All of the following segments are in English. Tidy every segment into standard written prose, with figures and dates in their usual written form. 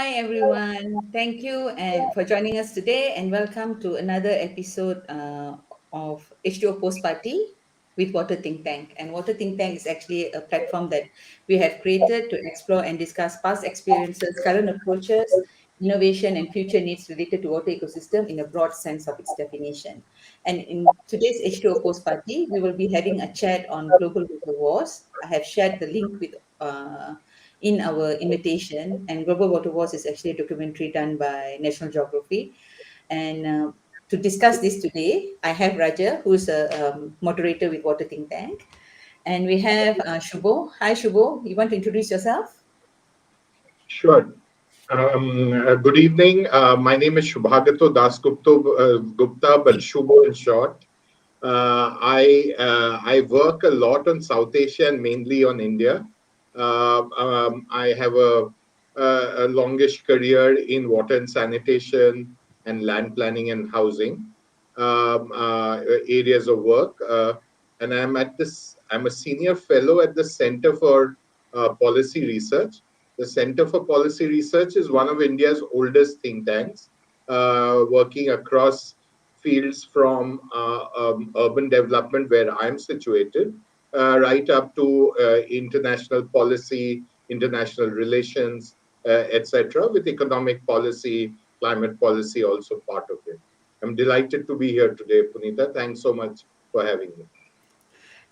Hi everyone. Thank you and for joining us today and welcome to another episode of H2O Post Party with Water Think Tank. And Water Think Tank is actually a platform that we have created to explore and discuss past experiences, current approaches, innovation and future needs related to water ecosystem in a broad sense of its definition. And in today's H2O Post Party, we will be having a chat on global water wars. I have shared the link with in our invitation. And Global Water Wars is actually a documentary done by National Geography. And to discuss this today, I have Raja, who's a moderator with Water Think Tank. And we have Shubho. Hi, Shubho. You want to introduce yourself? Sure. Good evening. My name is Shubhagato Gupta, but Shubho in short. I work a lot on South Asia and mainly on India. I have a longish career in water and sanitation and land planning and housing areas of work. And I'm a senior fellow at the Center for Policy Research. The Center for Policy Research is one of India's oldest think tanks, working across fields from urban development, where I'm situated, right up to international policy, international relations, etc., with economic policy, climate policy also part of it. I'm delighted to be here today, Punita. Thanks so much for having me.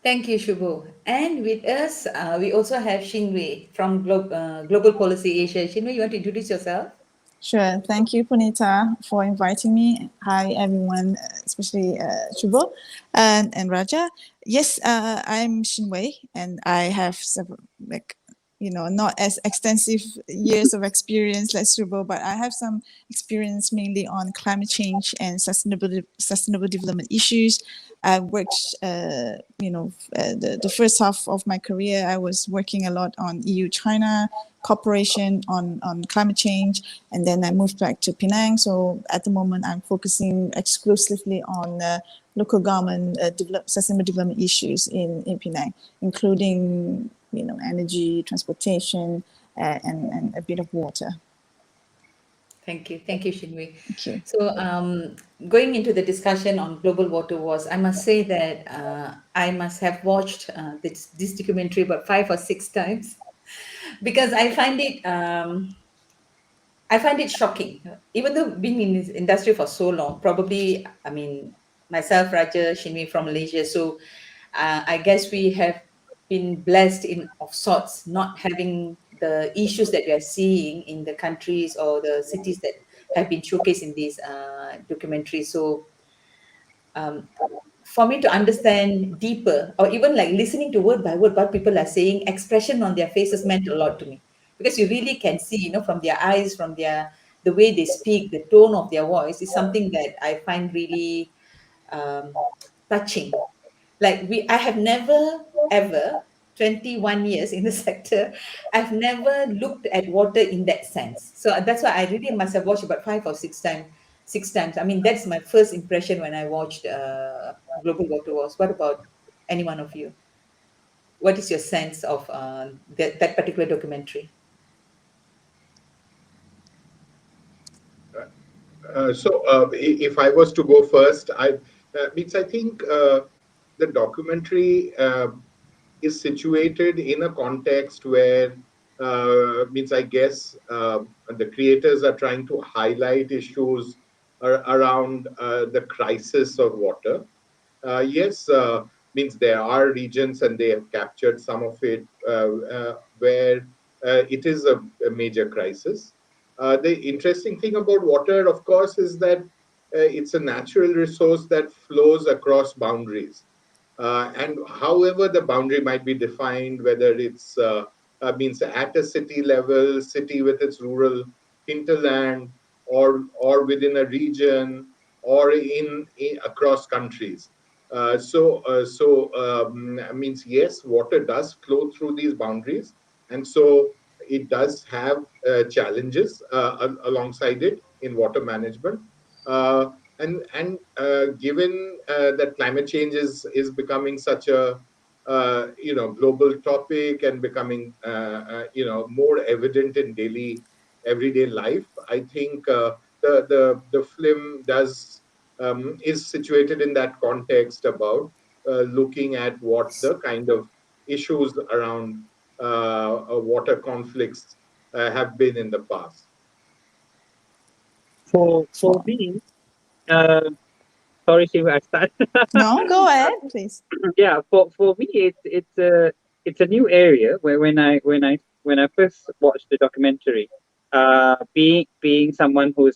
Thank you, Shubho. And with us, we also have Shinwei from Global Policy Asia. Shinwei, you want to introduce yourself? Sure. Thank you, Punita, for inviting me. Hi, everyone, especially Shubho and Raja. Yes, I'm Shinwei, and I have several, not as extensive years of experience like Shubho, but I have some experience mainly on climate change and sustainable development issues. I worked, the first half of my career, I was working a lot on EU-China cooperation on climate change, and then I moved back to Penang. So at the moment, I'm focusing exclusively on local government sustainable development issues in Penang, including energy, transportation, and a bit of water. Thank you, Shinwei. Thank you. So, going into the discussion on global water wars, I must say that I must have watched this documentary about 5 or 6 times because I find it shocking. Even though being in this industry for so long, probably, I mean, myself, Raja, Shinwi from Malaysia. So I guess we have been blessed in of sorts, not having the issues that we are seeing in the countries or the cities that have been showcased in these documentaries. So um, for me to understand deeper, or even like listening to word by word what people are saying, expression on their faces meant a lot to me because you really can see, from their eyes, from the way they speak, the tone of their voice is something that I find really um, touching. Like I have never ever 21 years in the sector, I've never looked at water in that sense. So that's why I really must have watched about 5 or 6 times. I mean, that's my first impression when I watched Global Water Wars. What about any one of you? What is your sense of that particular documentary? If I was to go first, I think the documentary is situated in a context where I guess the creators are trying to highlight issues around the crisis of water. Yes, there are regions, and they have captured some of it, where it is a major crisis. The interesting thing about water, of course, is that it's a natural resource that flows across boundaries. And however the boundary might be defined, whether it's at a city level, city with its rural hinterland, or within a region, or in across countries. Means yes, water does flow through these boundaries, and so it does have challenges alongside it in water management. And given that climate change is becoming such a global topic and becoming more evident in daily everyday life. I think the film does is situated in that context about looking at what the kind of issues around water conflicts have been in the past. For me, uh, sorry, Shiva, I start. No, go ahead, please. Yeah, for me, it's a new area where when I first watched the documentary, being someone who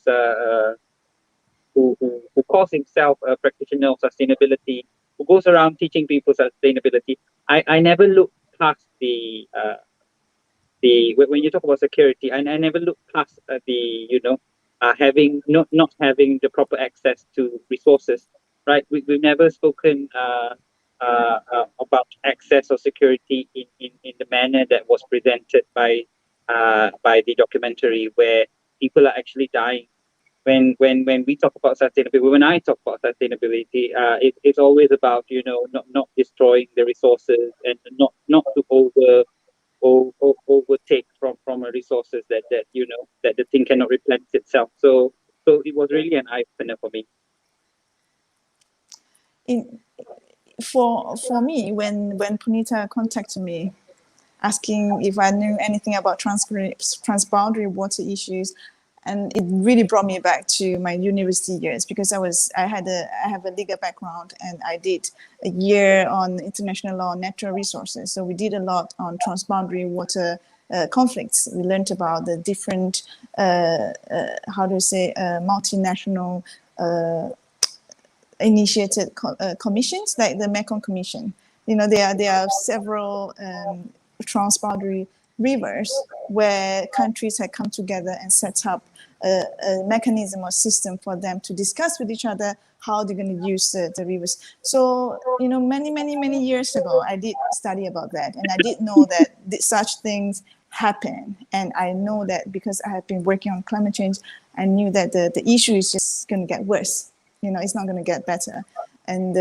calls himself a practitioner of sustainability, who goes around teaching people sustainability, I never looked past the when you talk about security, I never look past the having not having the proper access to resources, right? We've never spoken about access or security in the manner that was presented by the documentary, where people are actually dying. When we talk about sustainability, when I talk about sustainability, it's always about not destroying the resources and not to overtake from a resources that the thing cannot replenish itself. So it was really an eye opener for me. In, for me, when Punita contacted me asking if I knew anything about transboundary water issues, and it really brought me back to my university years, because I have a legal background, and I did a year on international law and natural resources. So we did a lot on transboundary water conflicts. We learned about the different multinational initiated commissions, like the Mekong Commission. There are several transboundary rivers where countries have come together and set up a mechanism or system for them to discuss with each other how they're going to use the rivers. So, many years ago, I did study about that, and I did know that such things happen. And I know that because I have been working on climate change, I knew that the issue is just going to get worse. It's not going to get better. And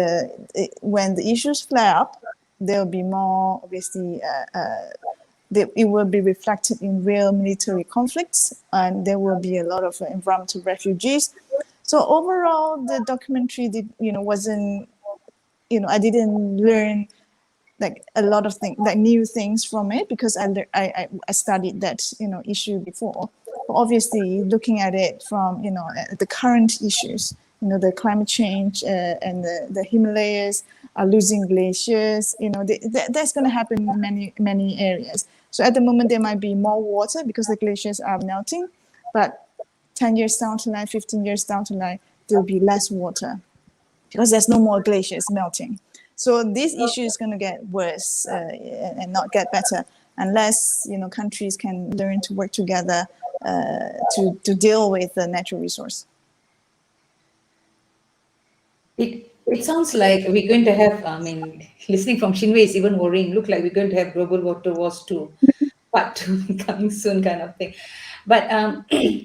when the issues flare up, there'll be more, obviously, it will be reflected in real military conflicts, and there will be a lot of environmental refugees. So overall, the documentary wasn't, I didn't learn like a lot of things, like new things from it, because I studied that issue before. But obviously, looking at it from the current issues, the climate change and the Himalayas are losing glaciers. That's going to happen in many areas. So at the moment, there might be more water because the glaciers are melting, but 10 years down the line, 15 years down the line, there'll be less water because there's no more glaciers melting. So this issue is going to get worse and not get better unless countries can learn to work together to deal with the natural resource. It sounds like we're going to have, I mean, listening from Shinwei is even worrying. Look like we're going to have global water wars too, part two coming soon, kind of thing. But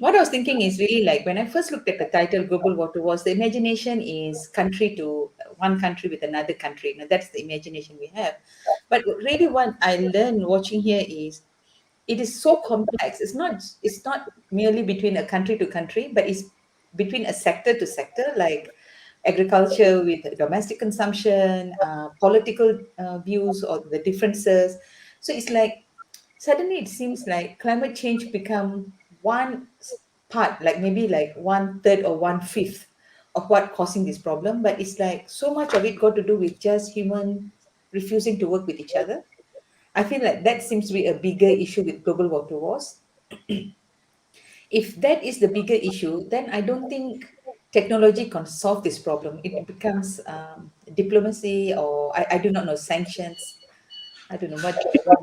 what I was thinking is really like when I first looked at the title Global Water Wars, the imagination is country to one country with another country. That's the imagination we have. But really, what I learned watching here is it is so complex. It's not merely between a country to country, but it's between a sector to sector, like agriculture with domestic consumption, political views or the differences. So it's like suddenly it seems like climate change become one part, like maybe like 1/3 or 1/5 of what causing this problem. But it's like so much of it got to do with just human refusing to work with each other. I feel like that seems to be a bigger issue with global water wars. If that is the bigger issue, then I don't think technology can solve this problem. It becomes diplomacy, or I do not know, sanctions. I don't know what do you guys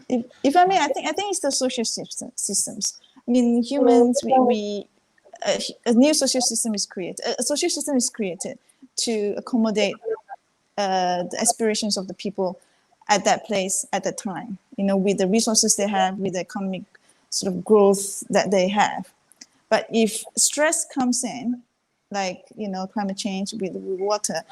think. If I may, I think it's the social systems. I mean, humans, a new social system is created. A social system is created to accommodate the aspirations of the people at that place at that time. With the resources they have, with the economic sort of growth that they have. But if stress comes in, like climate change with water,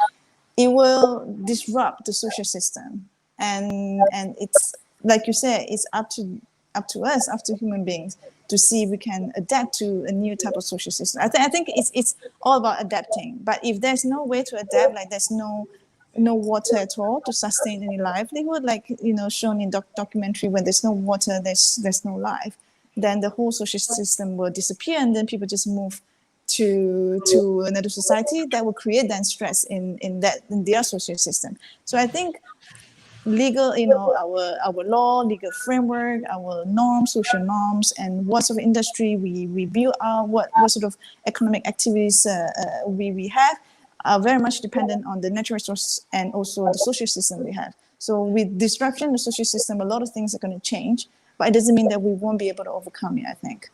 it will disrupt the social system, and it's like you said, it's up to up to us, up to human beings, to see if we can adapt to a new type of social system. I think it's all about adapting. But if there's no way to adapt, like there's no water at all to sustain any livelihood, like shown in documentary, when there's no water, there's no life, then the whole social system will disappear, and then people just move to another society that will create then stress in their social system. So I think legal, our law, legal framework, our norms, social norms, and what sort of industry we build out, what sort of economic activities we have, are very much dependent on the natural resource and also the social system we have. So with disruption in the social system, a lot of things are going to change, but it doesn't mean that we won't be able to overcome it, I think.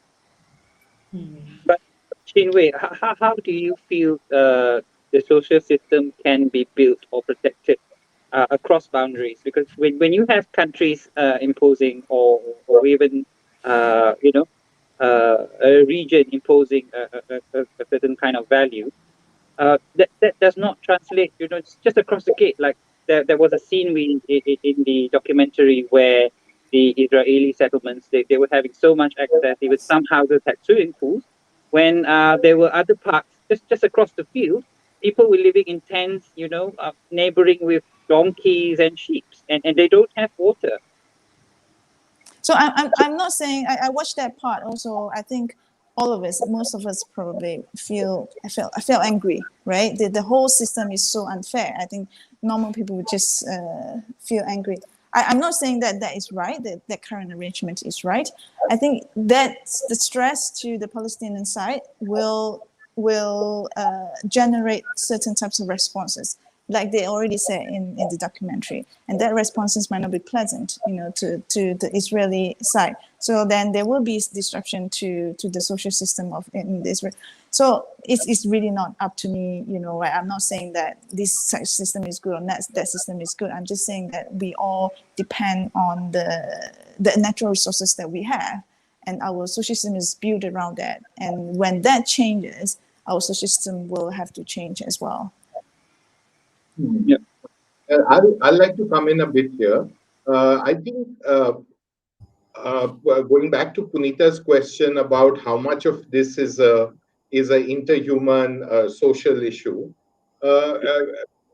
But Chinwei, how do you feel the social system can be built or protected across boundaries? Because when you have countries imposing or even a region imposing a certain kind of value, that does not translate. It's just across the gate. Like there was a scene in the documentary where the Israeli settlements, they were having so much access. Even some houses had swimming pools. When there were other parts just across the field, people were living in tents, neighboring with donkeys and sheep, and they don't have water. So I'm not saying I watched that part also. I think all of us, most of us probably I felt angry, right? The whole system is so unfair. I think normal people would just feel angry. I'm not saying that is right, that current arrangement is right. I think that the stress to the Palestinian side will generate certain types of responses, like they already said in the documentary, and that responses might not be pleasant, to the Israeli side. So then there will be disruption to the social system of in Israel. So it's really not up to me, right? I'm not saying that this system is good or that system is good. I'm just saying that we all depend on the natural resources that we have, and our social system is built around that. And when that changes, our social system will have to change as well. Yeah. I'd like to come in a bit here. I think going back to Punita's question about how much of this is a interhuman social issue,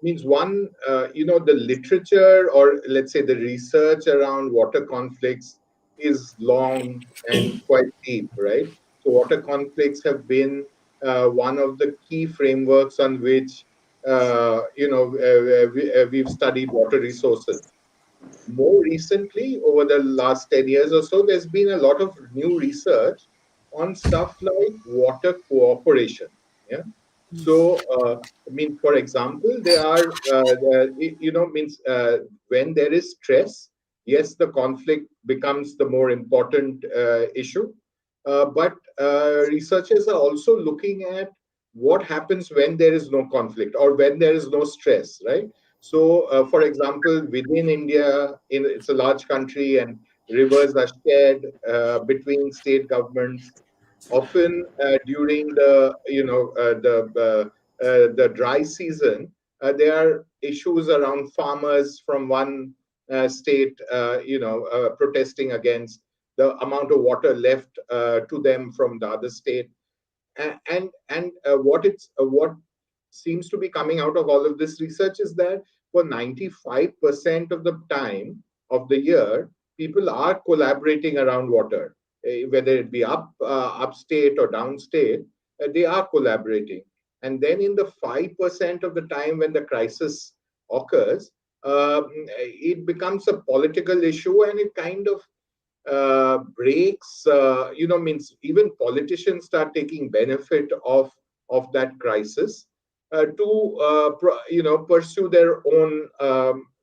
means one, the literature, or let's say the research around water conflicts is long and quite deep, right? So water conflicts have been one of the key frameworks on which we've studied water resources. More recently, over the last 10 years or so, there's been a lot of new research on stuff like water cooperation. Yeah. So, for example, there are, when there is stress, yes, the conflict becomes the more important issue. But researchers are also looking at what happens when there is no conflict or when there is no stress, right? So, for example, within India, it's a large country and rivers are shared between state governments. Often during the dry season, there are issues around farmers from one state, protesting against the amount of water left to them from the other state. What seems to be coming out of all of this research is that for 95% of the time of the year, people are collaborating around water, whether it be upstate or downstate, they are collaborating. And then in the 5% of the time when the crisis occurs, it becomes a political issue, and it kind of breaks, means even politicians start taking benefit of that crisis to, pursue their own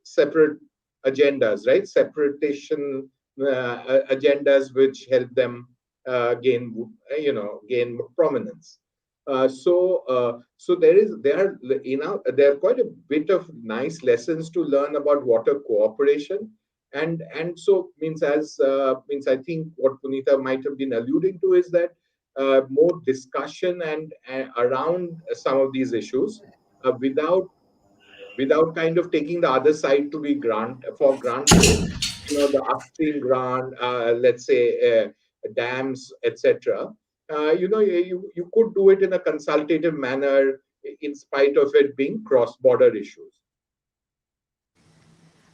separate agendas, right? Separation agendas which help them gain prominence. So there are quite a bit of nice lessons to learn about water cooperation, and so means I think what Punita might have been alluding to is that more discussion and around some of these issues without kind of taking the other side to be for granted, the upstream grant, let's say dams, etc. You could do it in a consultative manner in spite of it being cross-border issues.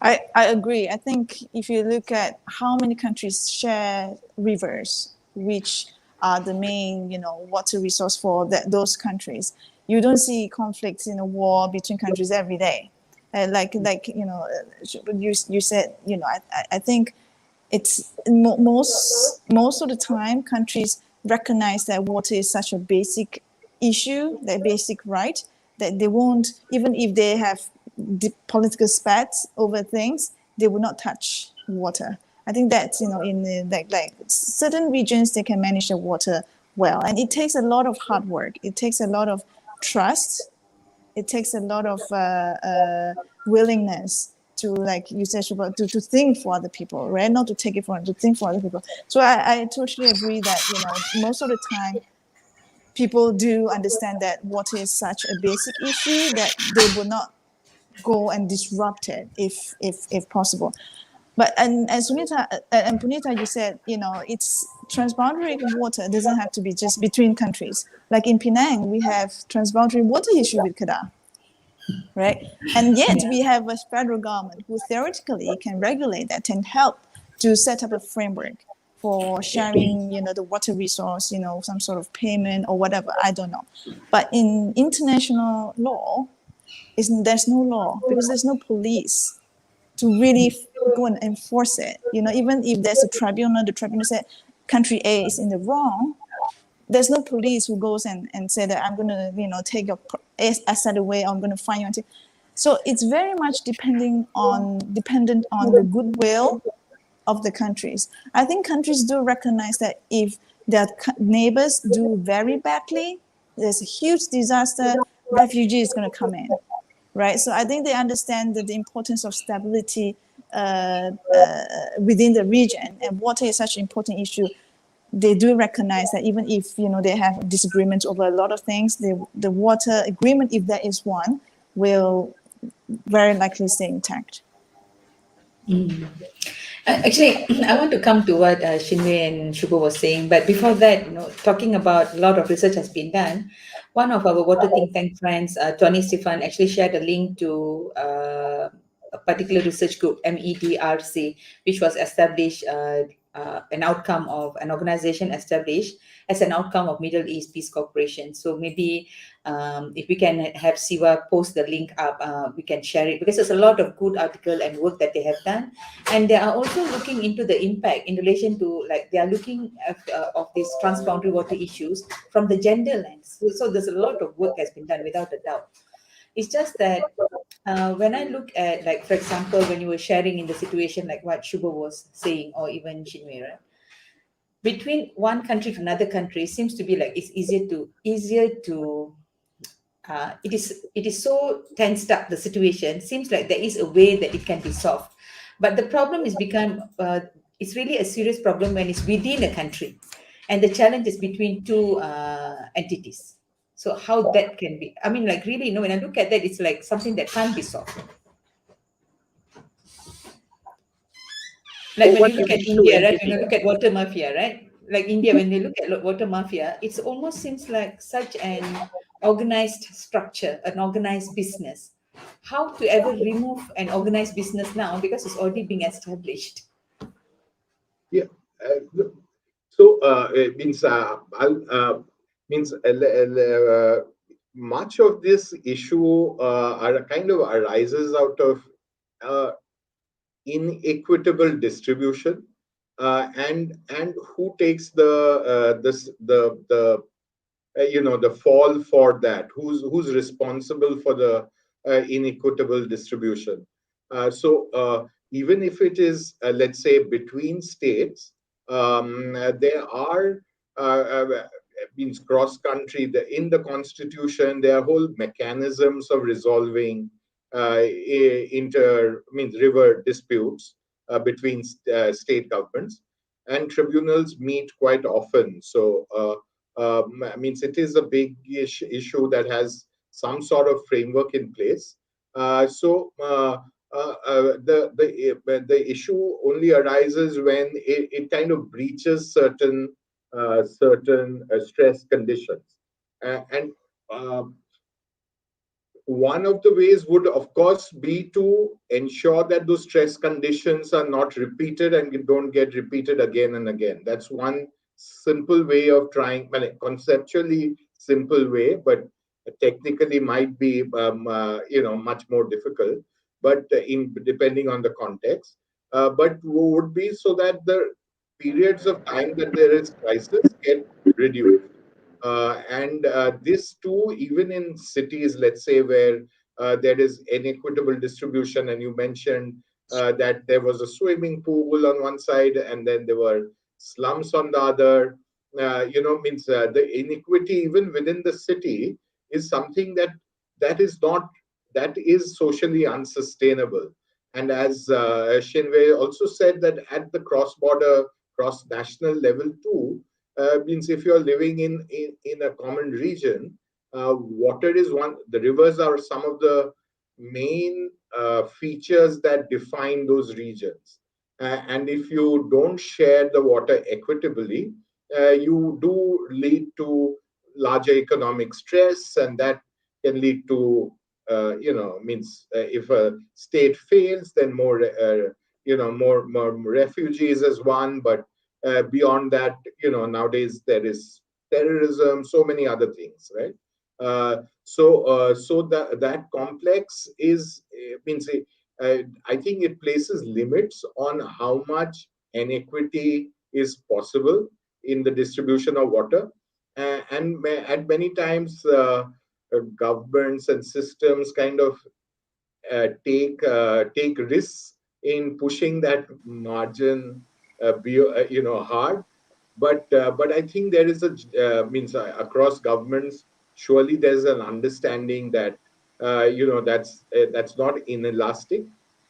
I agree. I think if you look at how many countries share rivers, which are the main, water resource for those countries, you don't see conflicts in a war between countries every day. You said, I think it's most of the time countries recognize that water is such a basic issue, that basic right, that they won't, even if they have political spats over things, they will not touch water. I think that in like certain regions they can manage the water well, and it takes a lot of hard work. It takes a lot of trust. It takes a lot of willingness to, like you said, to think for other people, right? Not to take it for, to think for other people. So I totally agree that most of the time people do understand that water is such a basic issue that they will not go and disrupt it if possible. But and Sunita and Punita, you said it's transboundary water doesn't have to be just between countries. Like in Penang, we have transboundary water issue with Kedah, right? And yet we have a federal government who theoretically can regulate that and help to set up a framework for sharing, the water resource, some sort of payment or whatever. I don't know. But in international law, there's no law because there's no police to really go and enforce it. Even if there's a tribunal, the tribunal said country A is in the wrong, there's no police who goes and say that I'm going to, take your asset away, or I'm going to fine you. So it's very much dependent on the goodwill of the countries. I think countries do recognize that if their neighbors do very badly, there's a huge disaster, refugees going to come in, right? So I think they understand the importance of stability within the region, and water is such an important issue. They do recognize that even if they have disagreements over a lot of things, the water agreement, if there is one, will very likely stay intact. Actually, I want to come to what Shinwei and Shubo was saying, but before that, talking about a lot of research has been done. One of our water think tank friends, Tony Stefan, actually shared a link to a particular research group, MEDRC, which was established, an outcome of an organization established as an outcome of Middle East Peace Corporation. So maybe if we can have Siva post the link up, we can share it, because there's a lot of good article and work that they have done. And they are also looking into the impact in relation to, like, they are looking at, of these transboundary water issues from the gender lens. So there's a lot of work has been done, without a doubt. It's just that when I look at, like, for example, when you were sharing in the situation, like what Shubha was saying, or even Shinwei, right? Between one country to another country seems to be like it's easier to it is so tensed up, the situation seems like there is a way that it can be solved, but the problem is become it's really a serious problem when it's within a country, and the challenge is between two entities. So how that can be, I mean, like, really, when I look at that, it's like something that can't be solved. Like when What you you look at mean two India, right? When entities? you look at water mafia, right? Like India, when they look at water mafia, it almost seems like such an organized structure, an organized business. How to ever remove an organized business now, because it's already being established? Yeah. So it means means much of this issue are kind of arises out of uh, inequitable distribution, and who takes the fall for that, who's responsible for the inequitable distribution. So even if it is, let's say, between states, there are means cross country, in the constitution there are whole mechanisms of resolving means river disputes between state governments, and tribunals meet quite often. So means it is a big issue that has some sort of framework in place. So the issue only arises when it kind of breaches certain stress conditions, and uh, one of the ways would, of course, be to ensure that those stress conditions are not repeated and don't get repeated again and again. That's one simple way of trying, well, conceptually simple way, but technically might be, much more difficult. But in depending on the context, but would be so that the periods of time that there is crisis get reduced. And this too, even in cities, let's say, where there is inequitable distribution, and you mentioned that there was a swimming pool on one side and then there were slums on the other. Means the inequity even within the city is something that is not that is socially unsustainable. And as Shinwei also said, that at the cross-border, cross-national level too, means if you're living in a common region, water is one, the rivers are some of the main features that define those regions. And if you don't share the water equitably, you do lead to larger economic stress, and that can lead to, means if a state fails, then more refugees is one, but beyond that, nowadays there is terrorism, so many other things, right? So that complex is means I think it places limits on how much inequity is possible in the distribution of water, and at many times governments and systems kind of take risks in pushing that margin, hard. But I think there is a means across governments, surely there's an understanding that that's not inelastic,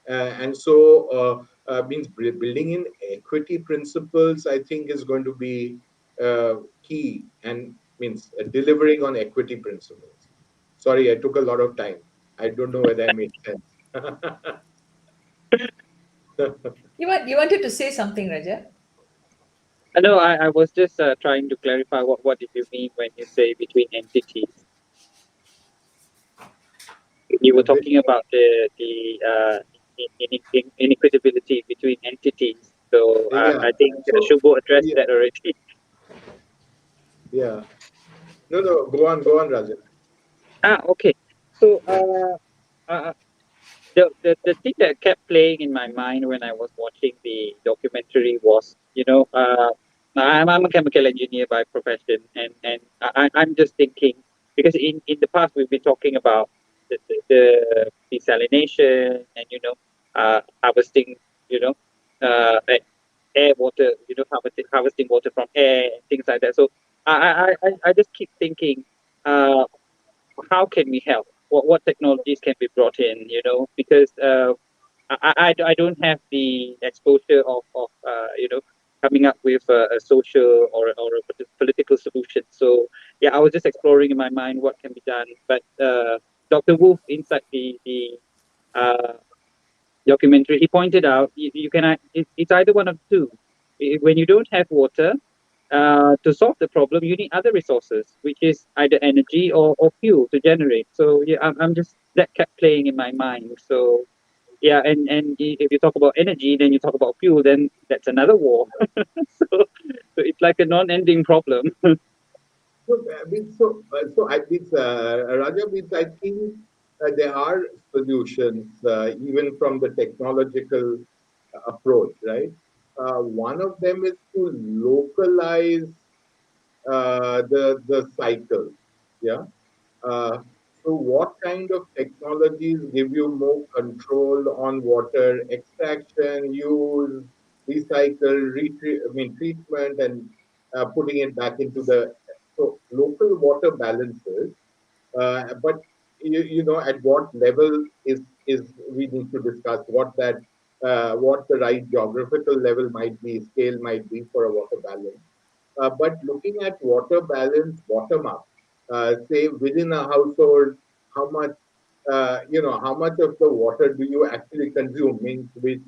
and so means building in equity principles, I think, is going to be key, and means delivering on equity principles. Sorry, I took a lot of time. I don't know whether I made sense. You wanted to say something, Raja? No, I was just trying to clarify what did you mean when you say between entities. You were talking about the inequitability between entities. So Yeah. I think So Shubho addressed yeah, that already. yeah. No, no. Go on, Rajan. Okay. So uh, the thing that kept playing in my mind when I was watching the documentary was, I'm a chemical engineer by profession, and I'm just thinking, because in the past we've been talking about the desalination and harvesting, you know air water, harvesting water from air and things like that. So I just keep thinking, uh, how can we help? What technologies can be brought in? Because I don't have the exposure of coming up with a social or a political solution. So yeah, I was just exploring in my mind what can be done. But Dr. Wolf, inside the uh, documentary, he pointed out you can it's either one of two. When you don't have water, to solve the problem, you need other resources, which is either energy or fuel to generate. So yeah, I'm just that kept playing in my mind. So yeah, and if you talk about energy, then you talk about fuel, then that's another war. So it's like a non-ending problem. I mean, Raja, means I think there are solutions, even from the technological approach, right? One of them is to localize the cycle. Yeah. Uh, so, what kind of technologies give you more control on water extraction, use, treatment, and putting it back into the local water balances. But at what level is we need to discuss what the right geographical level might be, scale might be for a water balance. But looking at water balance bottom up, say within a household, how much how much of the water do you actually consume, means which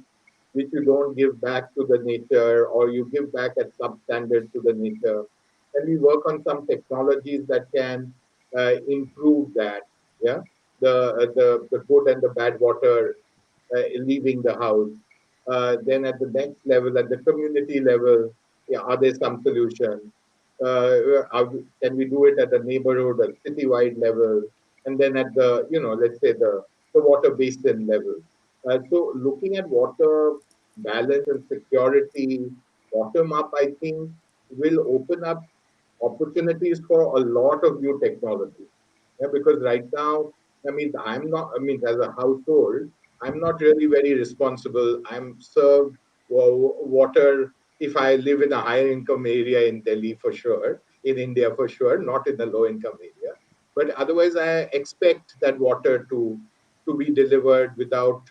you don't give back to the nature, or you give back at substandard to the nature. And we work on some technologies that can improve that. Yeah, the good and the bad water leaving the house. Then at the next level, at the community level, yeah, are there some solutions? Can we do it at the neighborhood or citywide level? And then at the, let's say the water basin level. So looking at water balance and security bottom up, I think will open up opportunities for a lot of new technology. Yeah, because right now, as a household, I'm not really very responsible. I'm served water if I live in a higher income area in Delhi for sure, in India for sure, not in the low income area. But otherwise, I expect that water to be delivered without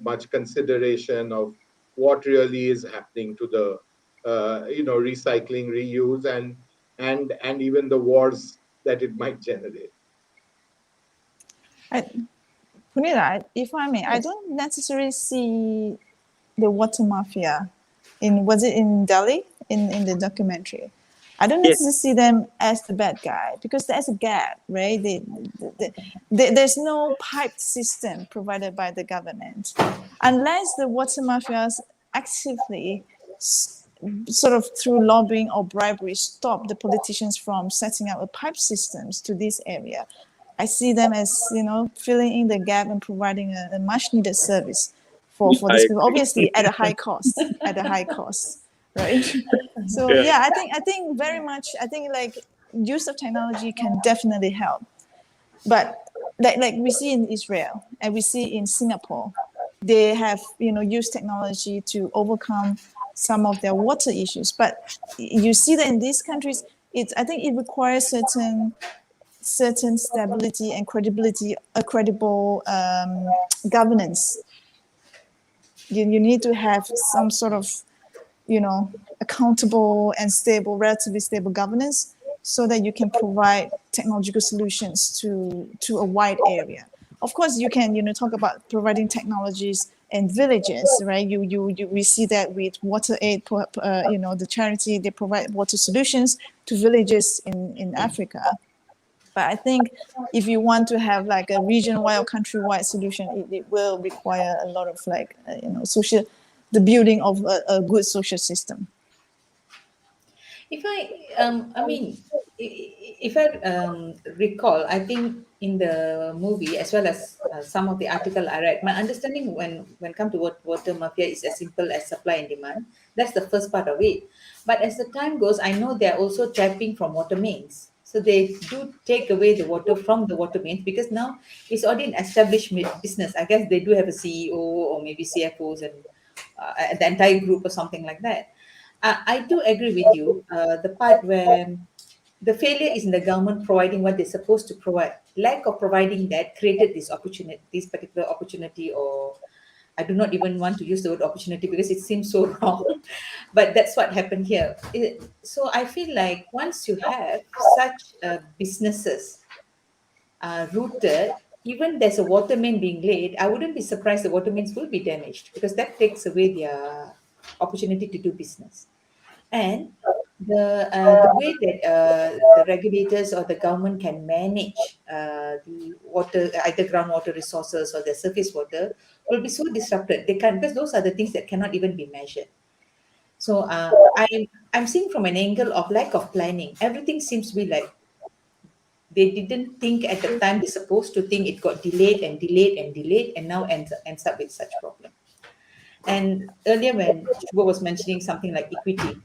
much consideration of what really is happening to the recycling, reuse, and even the wars that it might generate. I, Punita, if I may, I Yes. don't necessarily see the water mafia was it in Delhi in the documentary. I don't Yes. necessarily see them as the bad guy because there's a gap, right? There's no piped system provided by the government, unless the water mafias actively, sort of through lobbying or bribery, stop the politicians from setting up a pipe systems to this area. I see them as filling in the gap and providing a much needed service for I these people. agree. Obviously, at a high cost, right? So Yeah. yeah, I think very much. I think like use of technology can definitely help, but like we see in Israel and we see in Singapore, they have used technology to overcome some of their water issues. But you see that in these countries, I think it requires certain stability and credibility, a credible governance. You need to have some sort of accountable and stable, relatively stable governance, so that you can provide technological solutions to a wide area. Of course, you can talk about providing technologies in villages, right? We see that with Water Aid, the charity, they provide water solutions to villages in Africa. But I think if you want to have like a region-wide or country-wide solution, it will require a lot of like social, the building of a good social system. If I mean, if I recall, I think in the movie as well as some of the article I read, my understanding when come to water mafia is as simple as supply and demand. That's the first part of it. But as the time goes, I know they're also tapping from water mains. So they do take away the water from the water mains because now it's already an established business. I guess they do have a CEO or maybe CFOs and the entire group or something like that. I do agree with you. The part where the failure is in the government providing what they're supposed to provide. Lack of providing that created this opportunity, this particular opportunity, or I do not even want to use the word opportunity because it seems so wrong. But that's what happened here. So I feel like once you have such businesses rooted, even there's a water main being laid, I wouldn't be surprised the water mains will be damaged because that takes away their opportunity to do business. And the way that the regulators or the government can manage the water, either groundwater resources or the surface water, will be so disrupted. They can because those are the things that cannot even be measured. So I'm seeing from an angle of lack of planning. Everything seems to be like they didn't think at the time they're supposed to think. It got delayed and delayed and delayed, and now ends up with such problem. And earlier when Shubha was mentioning something like equity,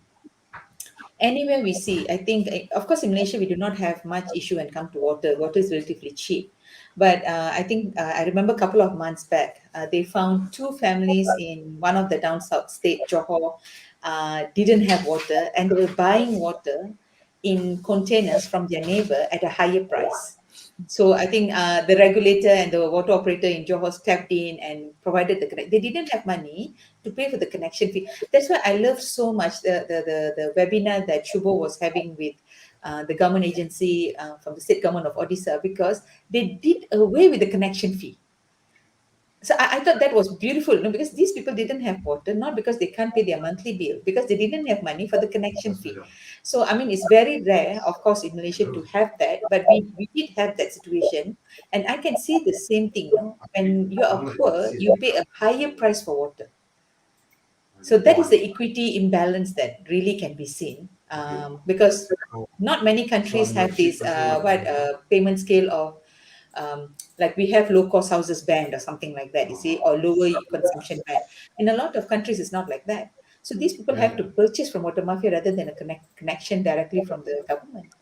anywhere we see, I think, of course, in Malaysia, we do not have much issue when it comes to water. Water is relatively cheap. But I think I remember a couple of months back, they found two families in one of the down south state, Johor, didn't have water and they were buying water in containers from their neighbor at a higher price. So I think the regulator and the water operator in Johor stepped in and provided the connect. They didn't have money to pay for the connection fee. That's why I love so much the webinar that Shubho was having with the government agency from the state government of Odisha, because they did away with the connection fee. So I thought that was beautiful, because these people didn't have water, not because they can't pay their monthly bill, because they didn't have money for the connection fee. So I mean, it's very rare, of course, in Malaysia to have that, but we did have that situation, and I can see the same thing. When you are poor, you pay a higher price for water. So that is the equity imbalance that really can be seen, because not many countries have this payment scale of, like we have low cost houses band or something like that, you see, or lower consumption band. In a lot of countries, it's not like that. So these people have to purchase from water mafia rather than a connection directly from the government.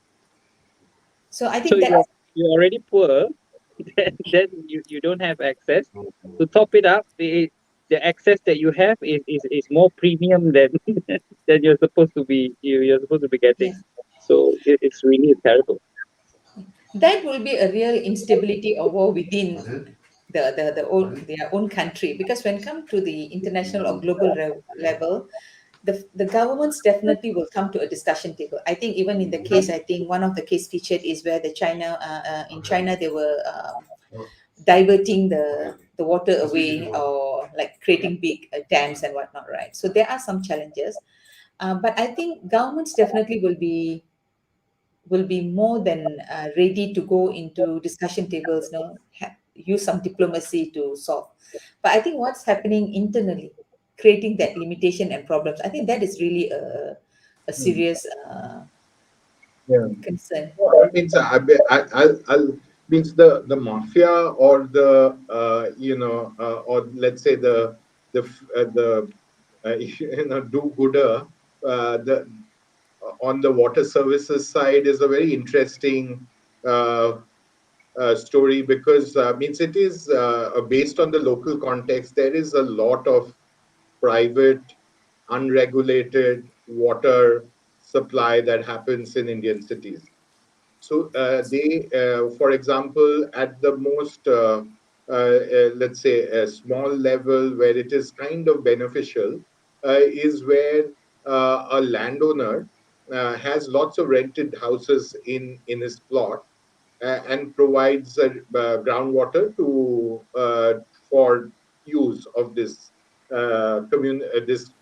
So I So think that you're already poor, then you don't have access. To top it up, the access that you have is more premium than than you're supposed to be getting. yes, So it's really terrible. that will be a real instability or war within their own country, because when come to the international or global level, the governments definitely will come to a discussion table. I think even in the case, I think one of the case featured is where the China in China they were diverting the water away, or like creating big dams and whatnot, right? So there are some challenges, but I think governments definitely will be more than ready to go into discussion tables, use some diplomacy to solve. But I think what's happening internally, creating that limitation and problems, I think that is really a Hmm. serious Yeah. concern. Well, that means I'll means the mafia or the or let's say the do-gooder, the on the water services side is a very interesting uh, story, because means it is based on the local context. There is a lot of private, unregulated water supply that happens in Indian cities. So for example, at the most, let's say, a small level where it is kind of beneficial, is where a landowner has lots of rented houses in his plot, and provides groundwater to for use of this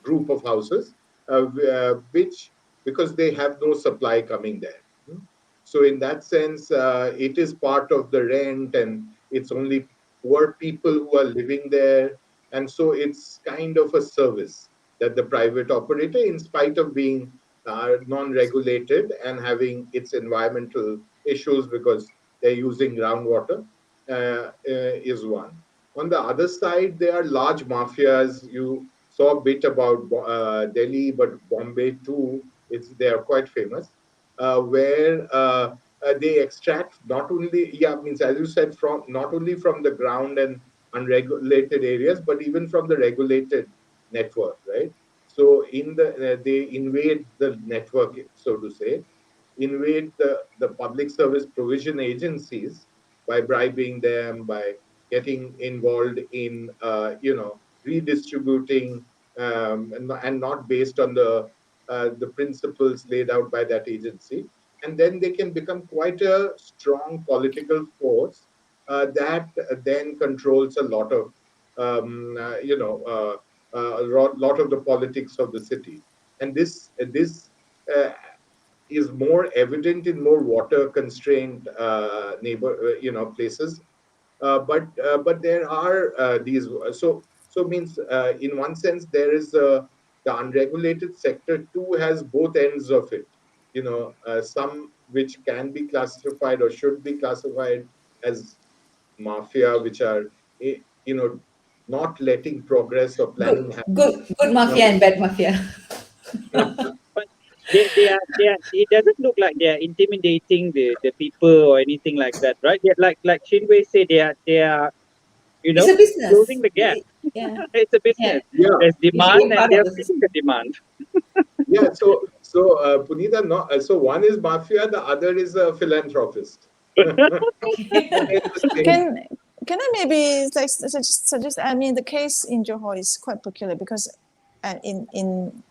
group of houses, which, because they have no supply coming there. Hmm? So in that sense, it is part of the rent, and it's only poor people who are living there, and so it's kind of a service that the private operator, in spite of being non-regulated and having its environmental issues because they're using groundwater, is one. On the other side, there are large mafias. You saw a bit about Delhi, but Bombay too. They are quite famous, where they extract not only, yeah, means as you said, from not only from the ground and unregulated areas, but even from the regulated network, right? So they invade the network, so to say, invade the public service provision agencies by bribing them, by getting involved in redistributing, and not based on the principles laid out by that agency. And then they can become quite a strong political force that then controls a lot of lot of the politics of the city. And this uh, is more evident in more water constrained places, but there are these. So means, in one sense, there is the unregulated sector too has both ends of it. Some which can be classified or should be classified as mafia, which are not letting progress or planning Good mafia and bad mafia. But it doesn't look like they're intimidating the people or anything like that, right? Like Shinwei said, they are you It's know a business. closing the gap. Yeah, It's a yeah. business. happen. There's It's demand all and part of they're the meeting the system. demand. Yeah, so Punita, no, so one is mafia, the other is a philanthropist. In the same. Can can I maybe like suggest? I mean, the case in Johor is quite peculiar because in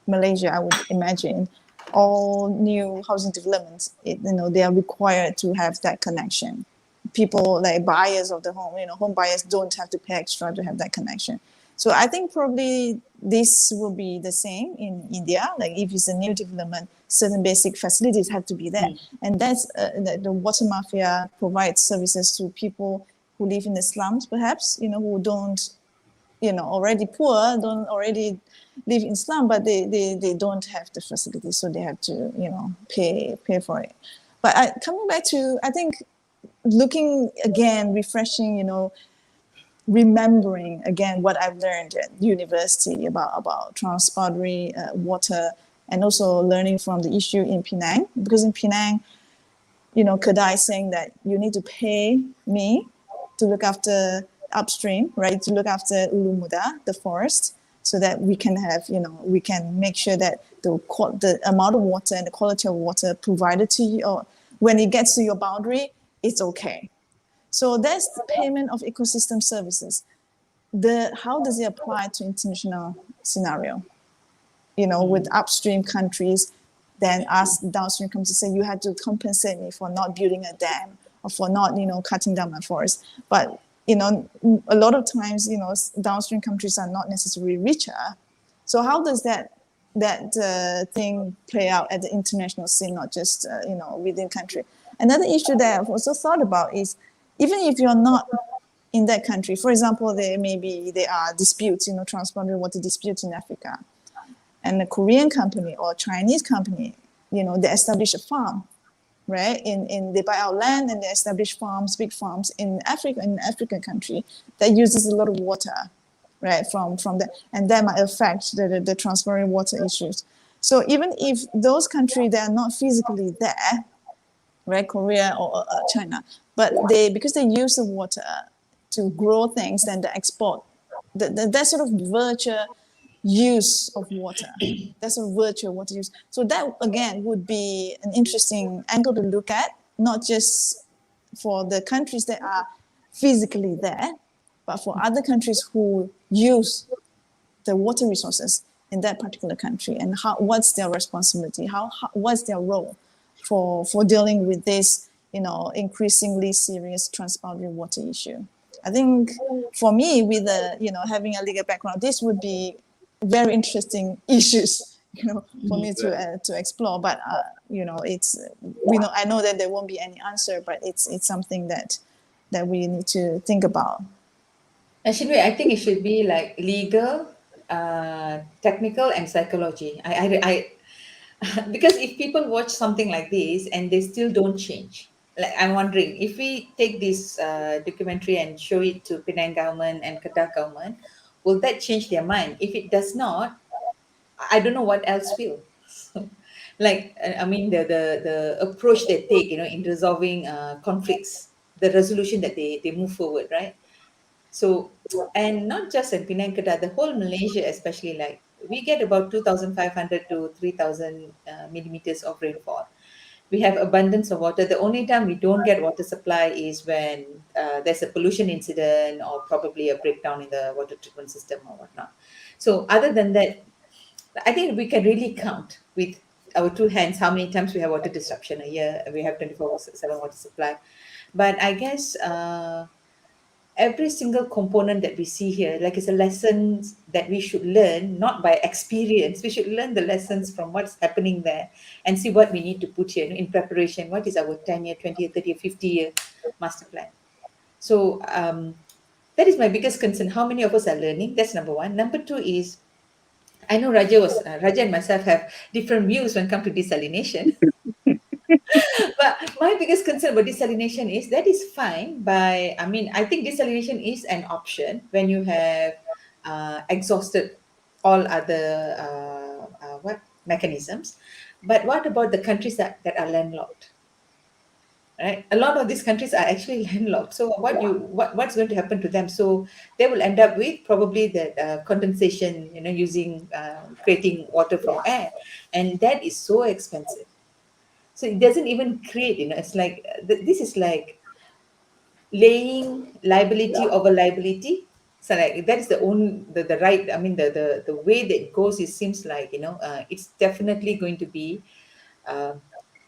Malaysia, I would imagine all new housing developments, they are required to have that connection. People like buyers of the home, home buyers don't have to pay extra to have that connection. So I think probably this will be the same in India. Like if it's a new development, certain basic facilities have to be there, and that's the water mafia provides services to people who live in the slums, perhaps, who don't, already poor, don't already live in slum, but they don't have the facilities, so they have to, pay for it. But coming back to, I think, looking again, refreshing, remembering again what I've learned at university about transboundary water, and also learning from the issue in Penang, because in Penang, Kedai saying that you need to pay me to look after upstream, right? To look after Ulu Muda, the forest, so that we can have, we can make sure that the amount of water and the quality of water provided to you, or when it gets to your boundary, it's okay. So that's the payment of ecosystem services. How does it apply to international scenario? With upstream countries, then us downstream countries say you had to compensate me for not building a dam or for not, cutting down my forest. But, a lot of times, downstream countries are not necessarily richer. So how does that thing play out at the international scene, not just, within country? Another issue that I've also thought about is, even if you're not in that country, for example, there are disputes, transboundary water disputes in Africa, and a Korean company or Chinese company, they establish a farm, right? They buy out land and they establish farms, big farms in Africa, in an African country that uses a lot of water, right? From that, and that might affect the transboundary water issues. So even if those countries that are not physically there, right, Korea or China, but because they use the water to grow things, then they export. That sort of virtual use of water. That's a virtual water use. So that again would be an interesting angle to look at, not just for the countries that are physically there, but for other countries who use the water resources in that particular country, and what's their responsibility, what's their role for dealing with this, increasingly serious transboundary water issue. I think for me, with having a legal background, this would be very interesting issues, for me to explore. But it's I know that there won't be any answer, but it's something that we need to think about. Actually, I think it should be like legal, technical, and psychology. Because if people watch something like this and they still don't change, like I'm wondering if we take this documentary and show it to Penang government and Kedah government, will that change their mind? If it does not, I don't know what else will. Like I mean, the approach they take, in resolving conflicts, the resolution that they move forward, right? So, and not just in Penang, Kedah, the whole Malaysia, especially, like we get about 2,500 to 3,000 millimeters of rainfall. We have abundance of water. The only time we don't get water supply is when there's a pollution incident or probably a breakdown in the water treatment system or whatnot. So, other than that, I think we can really count with our two hands how many times we have water disruption a year. We have 24/7 water supply. But I guess every single component that we see here, like, it's a lesson that we should learn, not by experience. We should learn the lessons from what's happening there and see what we need to put here in preparation. What is our 10-year, 20-year, 30-year, 50-year master plan? So that is my biggest concern. How many of us are learning? That's number one. Number two is, I know Raja and myself have different views when it comes to desalination. But my biggest concern about desalination is that is fine. I mean, I think desalination is an option when you have exhausted all other what mechanisms. But what about the countries that are landlocked? Right, a lot of these countries are actually landlocked. So what's going to happen to them? So they will end up with probably that condensation, using creating water from air, and that is so expensive. So it doesn't even create, it's like this is like laying liability over liability. So like that is the own the right. I mean the way that it goes. It seems like it's definitely going to be uh,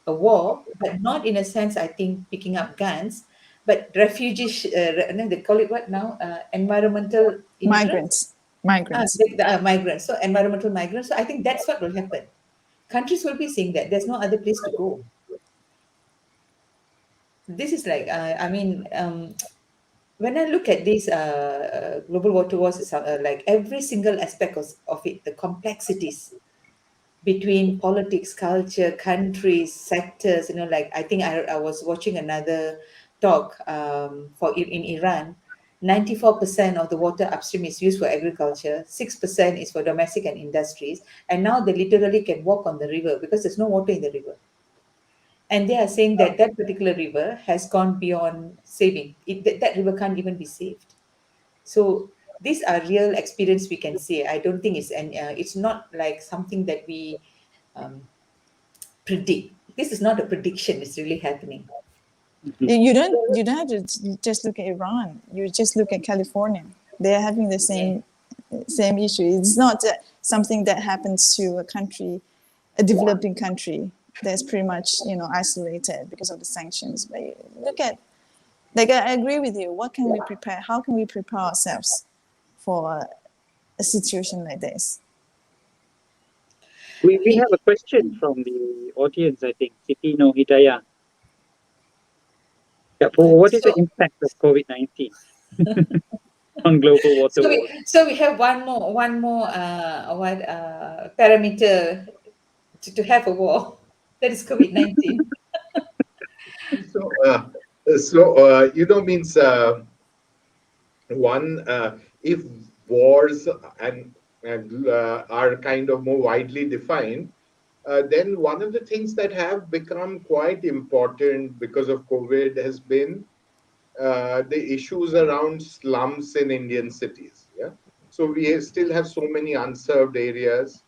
a war, but not in a sense. I think picking up guns, but refugees. No, they call it what now? Environmental immigrants. Migrants, migrants. Migrants. So environmental migrants. So I think that's what will happen. Countries will be saying that there's no other place to go. This is like I mean when I look at this global water wars, it's like every single aspect of it, the complexities between politics, culture, countries, sectors. Like I think I was watching another talk in Iran. 94% of the water upstream is used for agriculture, 6% is for domestic and industries, and now they literally can walk on the river because there's no water in the river. And they are saying that that particular river has gone beyond saving. That river can't even be saved. So these are real experience we can say. I don't think it's not like something that we um, predict. This is not a prediction. It's really happening. Mhm. You don't have to just look at Iran. You just look at California. They are having the Yeah. same issue. It's not something that happens to a country, a developing country that's pretty much isolated because of the sanctions. But look at, like, I agree with you. What can we prepare? How can we prepare ourselves for a situation like this? We have a question from the audience, I think. Sipino Hidayah. Yeah, for what is the So impact of COVID-19 on global water wars? so we have one more parameter to have a war. That is COVID-19. So, means one, if wars and are kind of more widely defined, then one of the things that have become quite important because of COVID has been the issues around slums in Indian cities. Yeah. So we still have so many unserved areas,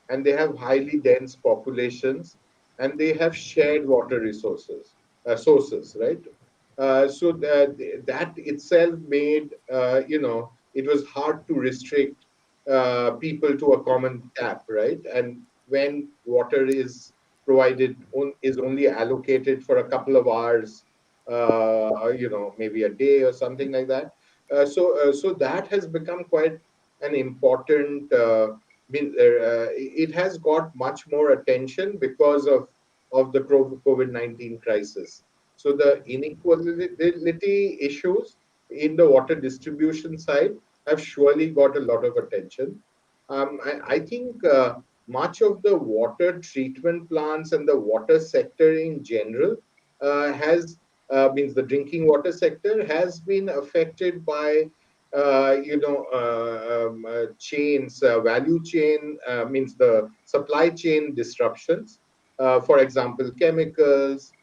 and they have highly dense populations, and they have shared water resources, sources, right? So that itself made, it was hard to restrict people to a common tap, right? And when water is is only allocated for a couple of hours, maybe a day or something like that. So that has become quite an important. It has got much more attention because of the COVID-19 crisis. So the inequality issues in the water distribution side have surely got a lot of attention. I think much of the water treatment plants and the water sector in general has means the drinking water sector has been affected by chains, value chain, means the supply chain disruptions. For example, chemicals,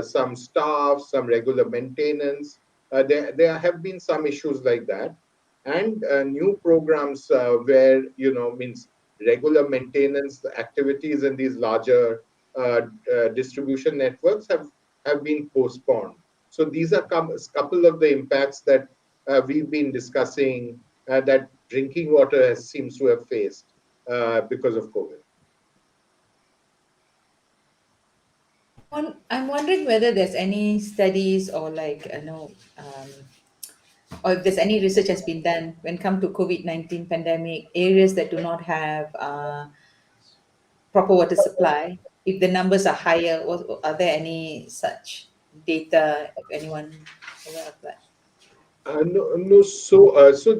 some staff, some regular maintenance. There have been some issues like that, and new programs where means regular maintenance activities in these larger distribution networks have been postponed. So these are a couple of the impacts that we've been discussing that drinking water seems to have faced because of COVID. I'm wondering whether there's any studies or or if there's any research has been done when come to COVID-19 pandemic areas that do not have proper water supply. If the numbers are higher, or are there any such data? If anyone aware of that? No, no. So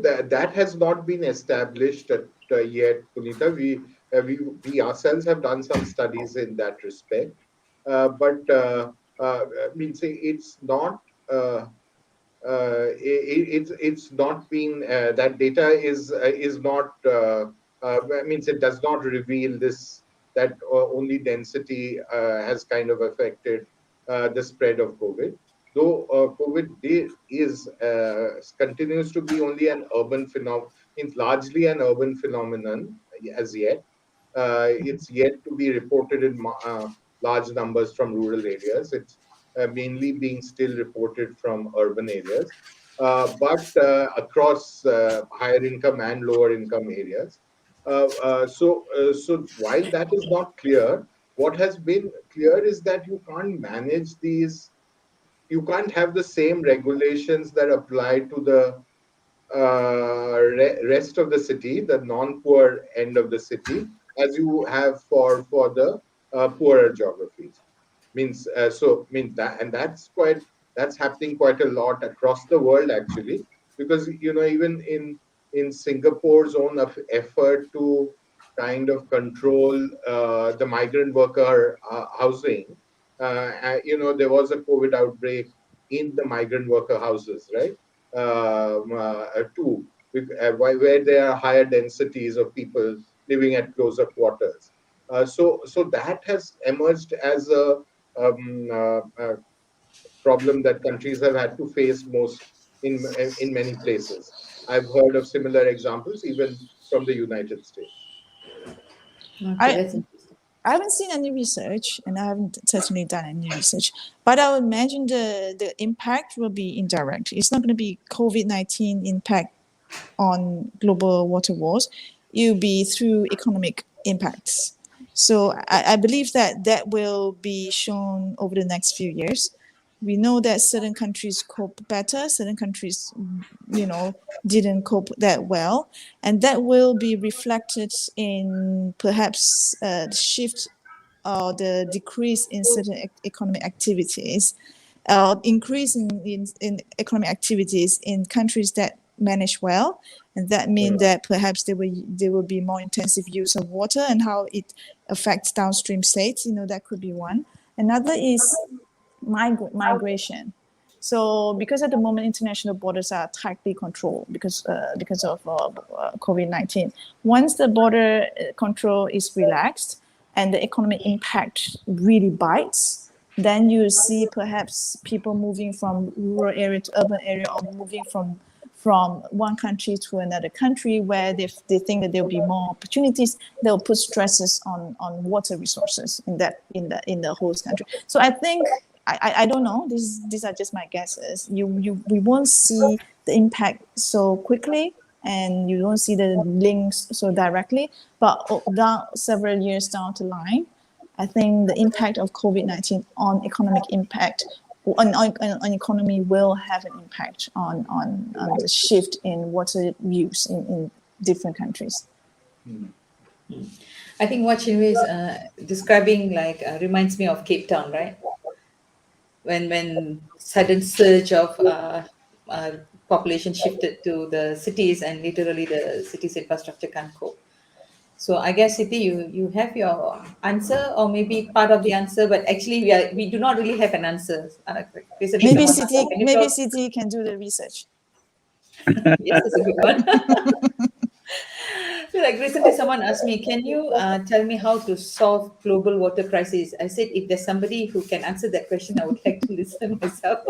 that has not been established yet, Punita. We ourselves have done some studies in that respect, but means it's not. It's not been that data is not means it does not reveal this that only density has kind of affected the spread of COVID. Though is continues to be only an urban phenomenon, means largely an urban phenomenon as yet. It's yet to be reported in large numbers from rural areas. It's mainly being still reported from urban areas. but across higher income and lower income areas. So while that is not clear, what has been clear is that you can't manage these. You can't have the same regulations that apply to the rest of the city, the non-poor end of the city, as you have for the poorer geographies. Means that, and that's happening quite a lot across the world actually, because even in Singapore's own effort to kind of control the migrant worker housing, there was a COVID outbreak in the migrant worker houses, right? Too, where there are higher densities of people living at closer quarters. So that has emerged as a problem that countries have had to face most in many places. I've heard of similar examples even from the United States. Okay, I that's interesting. I haven't seen any research, and I haven't certainly done any research, but I would imagine the impact will be indirect. It's not going to be COVID-19 impact on global water wars. It'll be through economic impacts. So I believe that that will be shown over the next few years. We know that certain countries cope better, certain countries, didn't cope that well, and that will be reflected in perhaps the shift or the decrease in certain economic activities, increase in economic activities in countries that manage well, and that means that perhaps there will be more intensive use of water and how it affects downstream states. That could be one. Another is migration. So because at the moment international borders are tightly controlled because of COVID-19, once the border control is relaxed and the economic impact really bites, then you see perhaps people moving from rural area to urban area, or moving from one country to another country where they think that there'll be more opportunities. They'll put stresses on water resources in the host country. So I think I don't know. These are just my guesses. We won't see the impact so quickly, and you don't see the links so directly. But down several years down the line, I think the impact of COVID-19 on economic impact on economy will have an impact on the shift in water use in different countries. I think what Chinwe is describing reminds me of Cape Town, right? When sudden surge of uh, population shifted to the cities, and literally the city's infrastructure can't cope. So I guess Siti, you have your answer, or maybe part of the answer, but actually we do not really have an answer. Recently, Maybe someone asked me, city can you maybe talk? city can do the research. Yes, that's a good one. So, recently, someone asked me, "Can you tell me how to solve global water crisis?" I said, "If there's somebody who can answer that question, I would like to listen myself."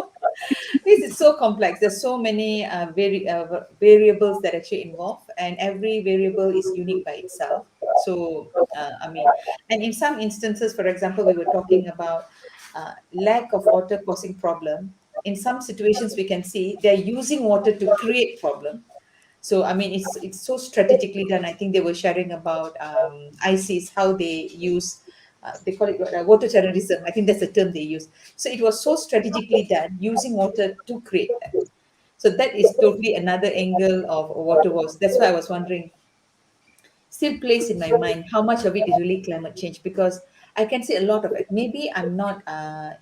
This is so complex. There's so many variables that actually involve, and every variable is unique by itself. So, and in some instances, for example, we were talking about lack of water causing problem. In some situations, we can see they're using water to create problem. So it's so strategically done. I think they were sharing about ISIS, how they use they call it water terrorism. I think that's the term they use. So it was so strategically done, using water to create that. So that is totally another angle of water wars. That's why I was wondering, still plays in my mind how much of it is really climate change, because I can see a lot of it. Maybe I'm not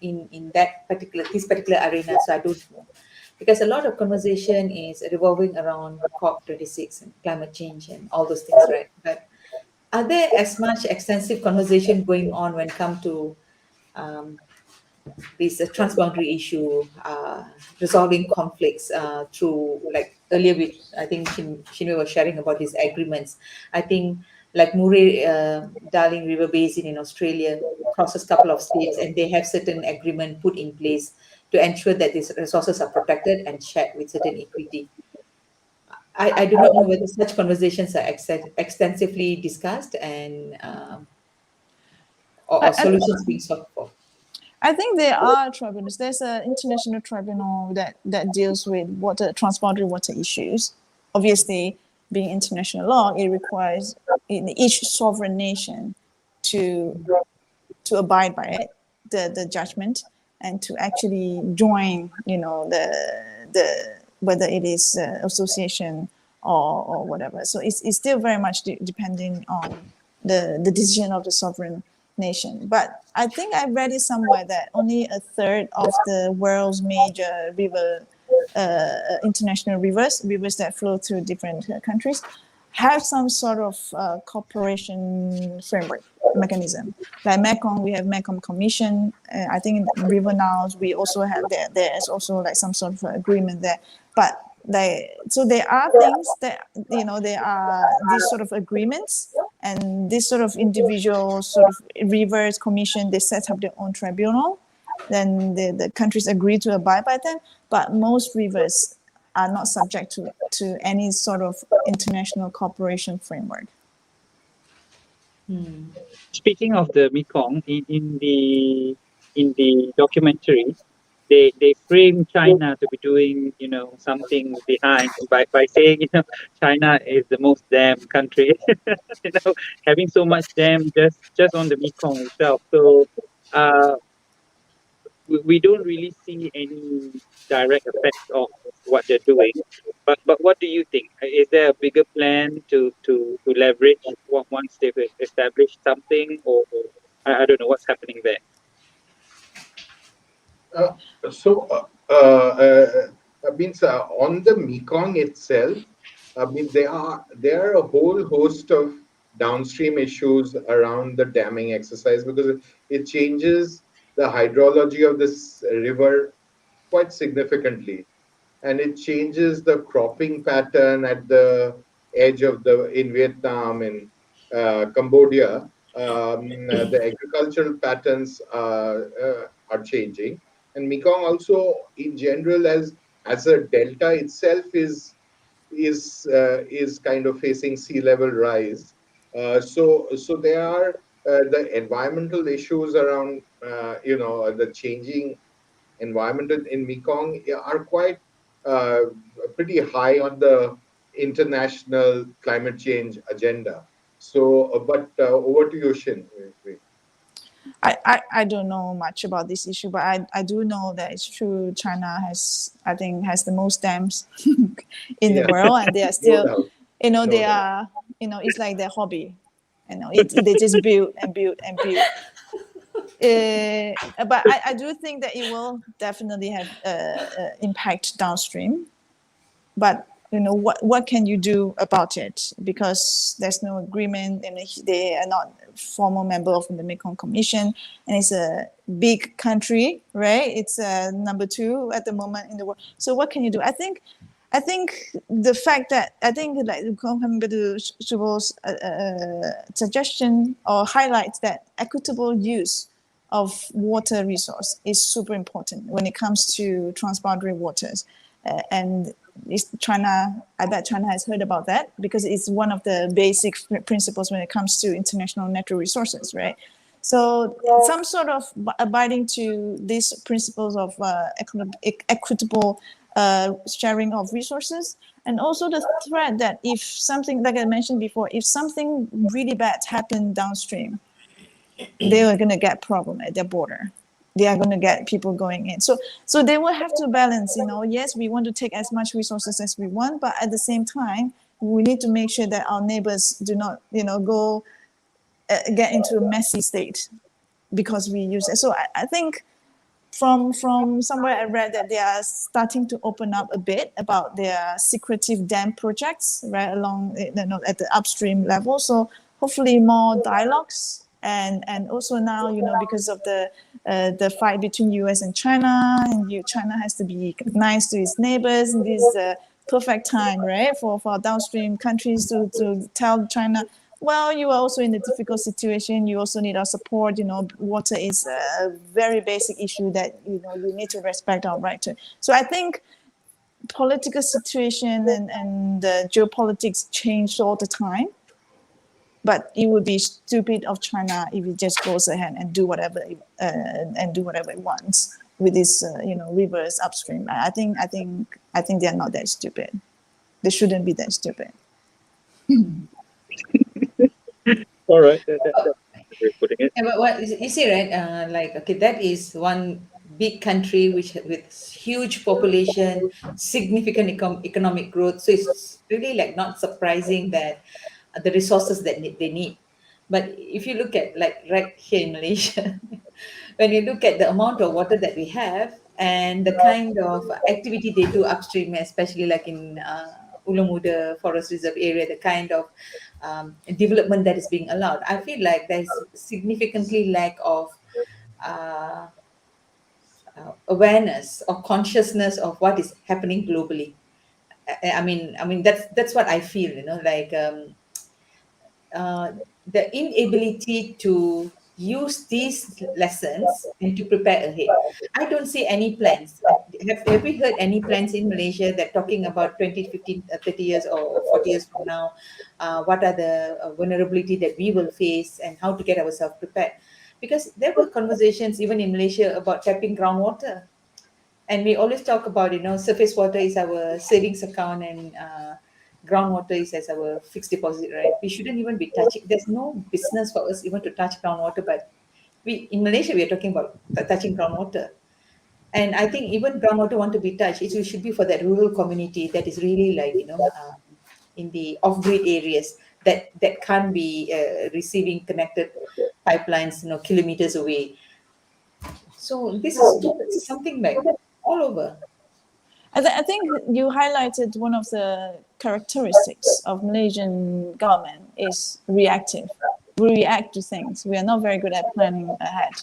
in that particular arena, so I don't know, because a lot of conversation is revolving around COP26 and climate change and all those things, right? But are there as much extensive conversation going on when it comes to um, this transboundary issue, resolving conflicts through, like earlier I think Shinwe was sharing about his agreements. I think like Murray Darling River Basin in Australia crosses a couple of states, and they have certain agreement put in place to ensure that these resources are protected and shared with certain equity. I do not know whether such conversations are extensively discussed and or I, solutions being sought for. I think there are tribunals. There's an international tribunal that deals with water, transboundary water issues. Obviously, being international law, it requires each sovereign nation to abide by it, the judgment, and to actually join, the whether it is association or whatever. So it's still very much depending on the decision of the sovereign nation. But I think I read it somewhere that only a third of the world's major international rivers that flow through different countries, have some sort of cooperation framework mechanism. Like Mekong, we have Mekong Commission. I think in River Niles, we also have there's also like some sort of agreement there. But so there are things that, there are these sort of agreements, and this sort of individual sort of rivers commission, they set up their own tribunal. Then the countries agree to abide by them. But most rivers are not subject to any sort of international cooperation framework. Speaking of the Mekong, in the documentary, they frame China to be doing something behind by saying China is the most dam country, having so much dam just on the Mekong itself. So uh, we don't really see any direct effects of what they're doing. But what do you think? Is there a bigger plan to leverage once they've established something, or I don't know what's happening there? Uh, so, means on the Mekong itself, I mean there are a whole host of downstream issues around the damming exercise, because it changes the hydrology of this river quite significantly, and it changes the cropping pattern at the edge of the in Vietnam and Cambodia. The agricultural patterns are changing, and Mekong also, in general, as a delta itself, is kind of facing sea level rise. So there are the environmental issues around the changing environment in Mekong are quite uh, pretty high on the international climate change agenda. So, but over to you, Shin. I don't know much about this issue, but I do know that it's true. China I think, has the most dams in the Yeah, world, and they are no still, doubt, no they doubt. are, it's like their hobby. They just build and build and build. But I do think that it will definitely have impact downstream. But what can you do about it, because there's no agreement, and they are not formal member of the Mekong Commission, and it's a big country, right? It's number 2 at the moment in the world. So what can you do? I think the fact that, I think, like, coming back to Shubo's suggestion or highlights that equitable use of water resource is super important when it comes to transboundary waters. And China, I bet China has heard about that, because it's one of the basic principles when it comes to international natural resources, right? So some sort of abiding to these principles of equitable sharing of resources, and also the threat that if something, like I mentioned before, if something really bad happened downstream, they are going to get problem at their border. They are going to get people going in. So they will have to balance, yes, we want to take as much resources as we want, but at the same time, we need to make sure that our neighbors do not, go get into a messy state because we use it. So I think from somewhere I read that they are starting to open up a bit about their secretive dam projects, right, along at the upstream level. So hopefully more dialogues, and also now, because of the fight between US and China, and China has to be nice to its neighbors, and this perfect time, right, for downstream countries to tell China, well, you are also in a difficult situation. You also need our support. Water is a very basic issue that, you need to respect our right to. So I think political situation and the geopolitics change all the time. But it would be stupid of China if it just goes ahead and do whatever it wants with this, rivers upstream. I think they are not that stupid. They shouldn't be that stupid. All right, that's a way of putting it. Yeah, but what you see, right? Like, okay, that is one big country which with huge population, significant economic growth. So it's really like not surprising that the resources that they need. But if you look at like right here in Malaysia, when you look at the amount of water that we have and the kind of activity they do upstream, especially like in Ulu Muda Forest Reserve area, the kind of development that is being allowed, I feel like there's significantly lack of uh, awareness or consciousness of what is happening globally. I mean that's what I feel. Like the inability to use these lessons and to prepare ahead. I don't see any plans. Have we heard any plans in Malaysia that talking about 20, 15, 30 years or 40 years from now, what are the vulnerability that we will face and how to get ourselves prepared? Because there were conversations even in Malaysia about tapping groundwater, and we always talk about surface water is our savings account, and groundwater is as our fixed deposit, right? We shouldn't even be touching. There's no business for us even to touch groundwater, but we in Malaysia we are talking about touching groundwater. And I think even groundwater want to be touched, it should be for that rural community that is really like in the off-grid areas that can't be receiving connected pipelines kilometers away. So this is something like all over. I think you highlighted one of the characteristics of Malaysian government is reactive. We react to things. We are not very good at planning ahead.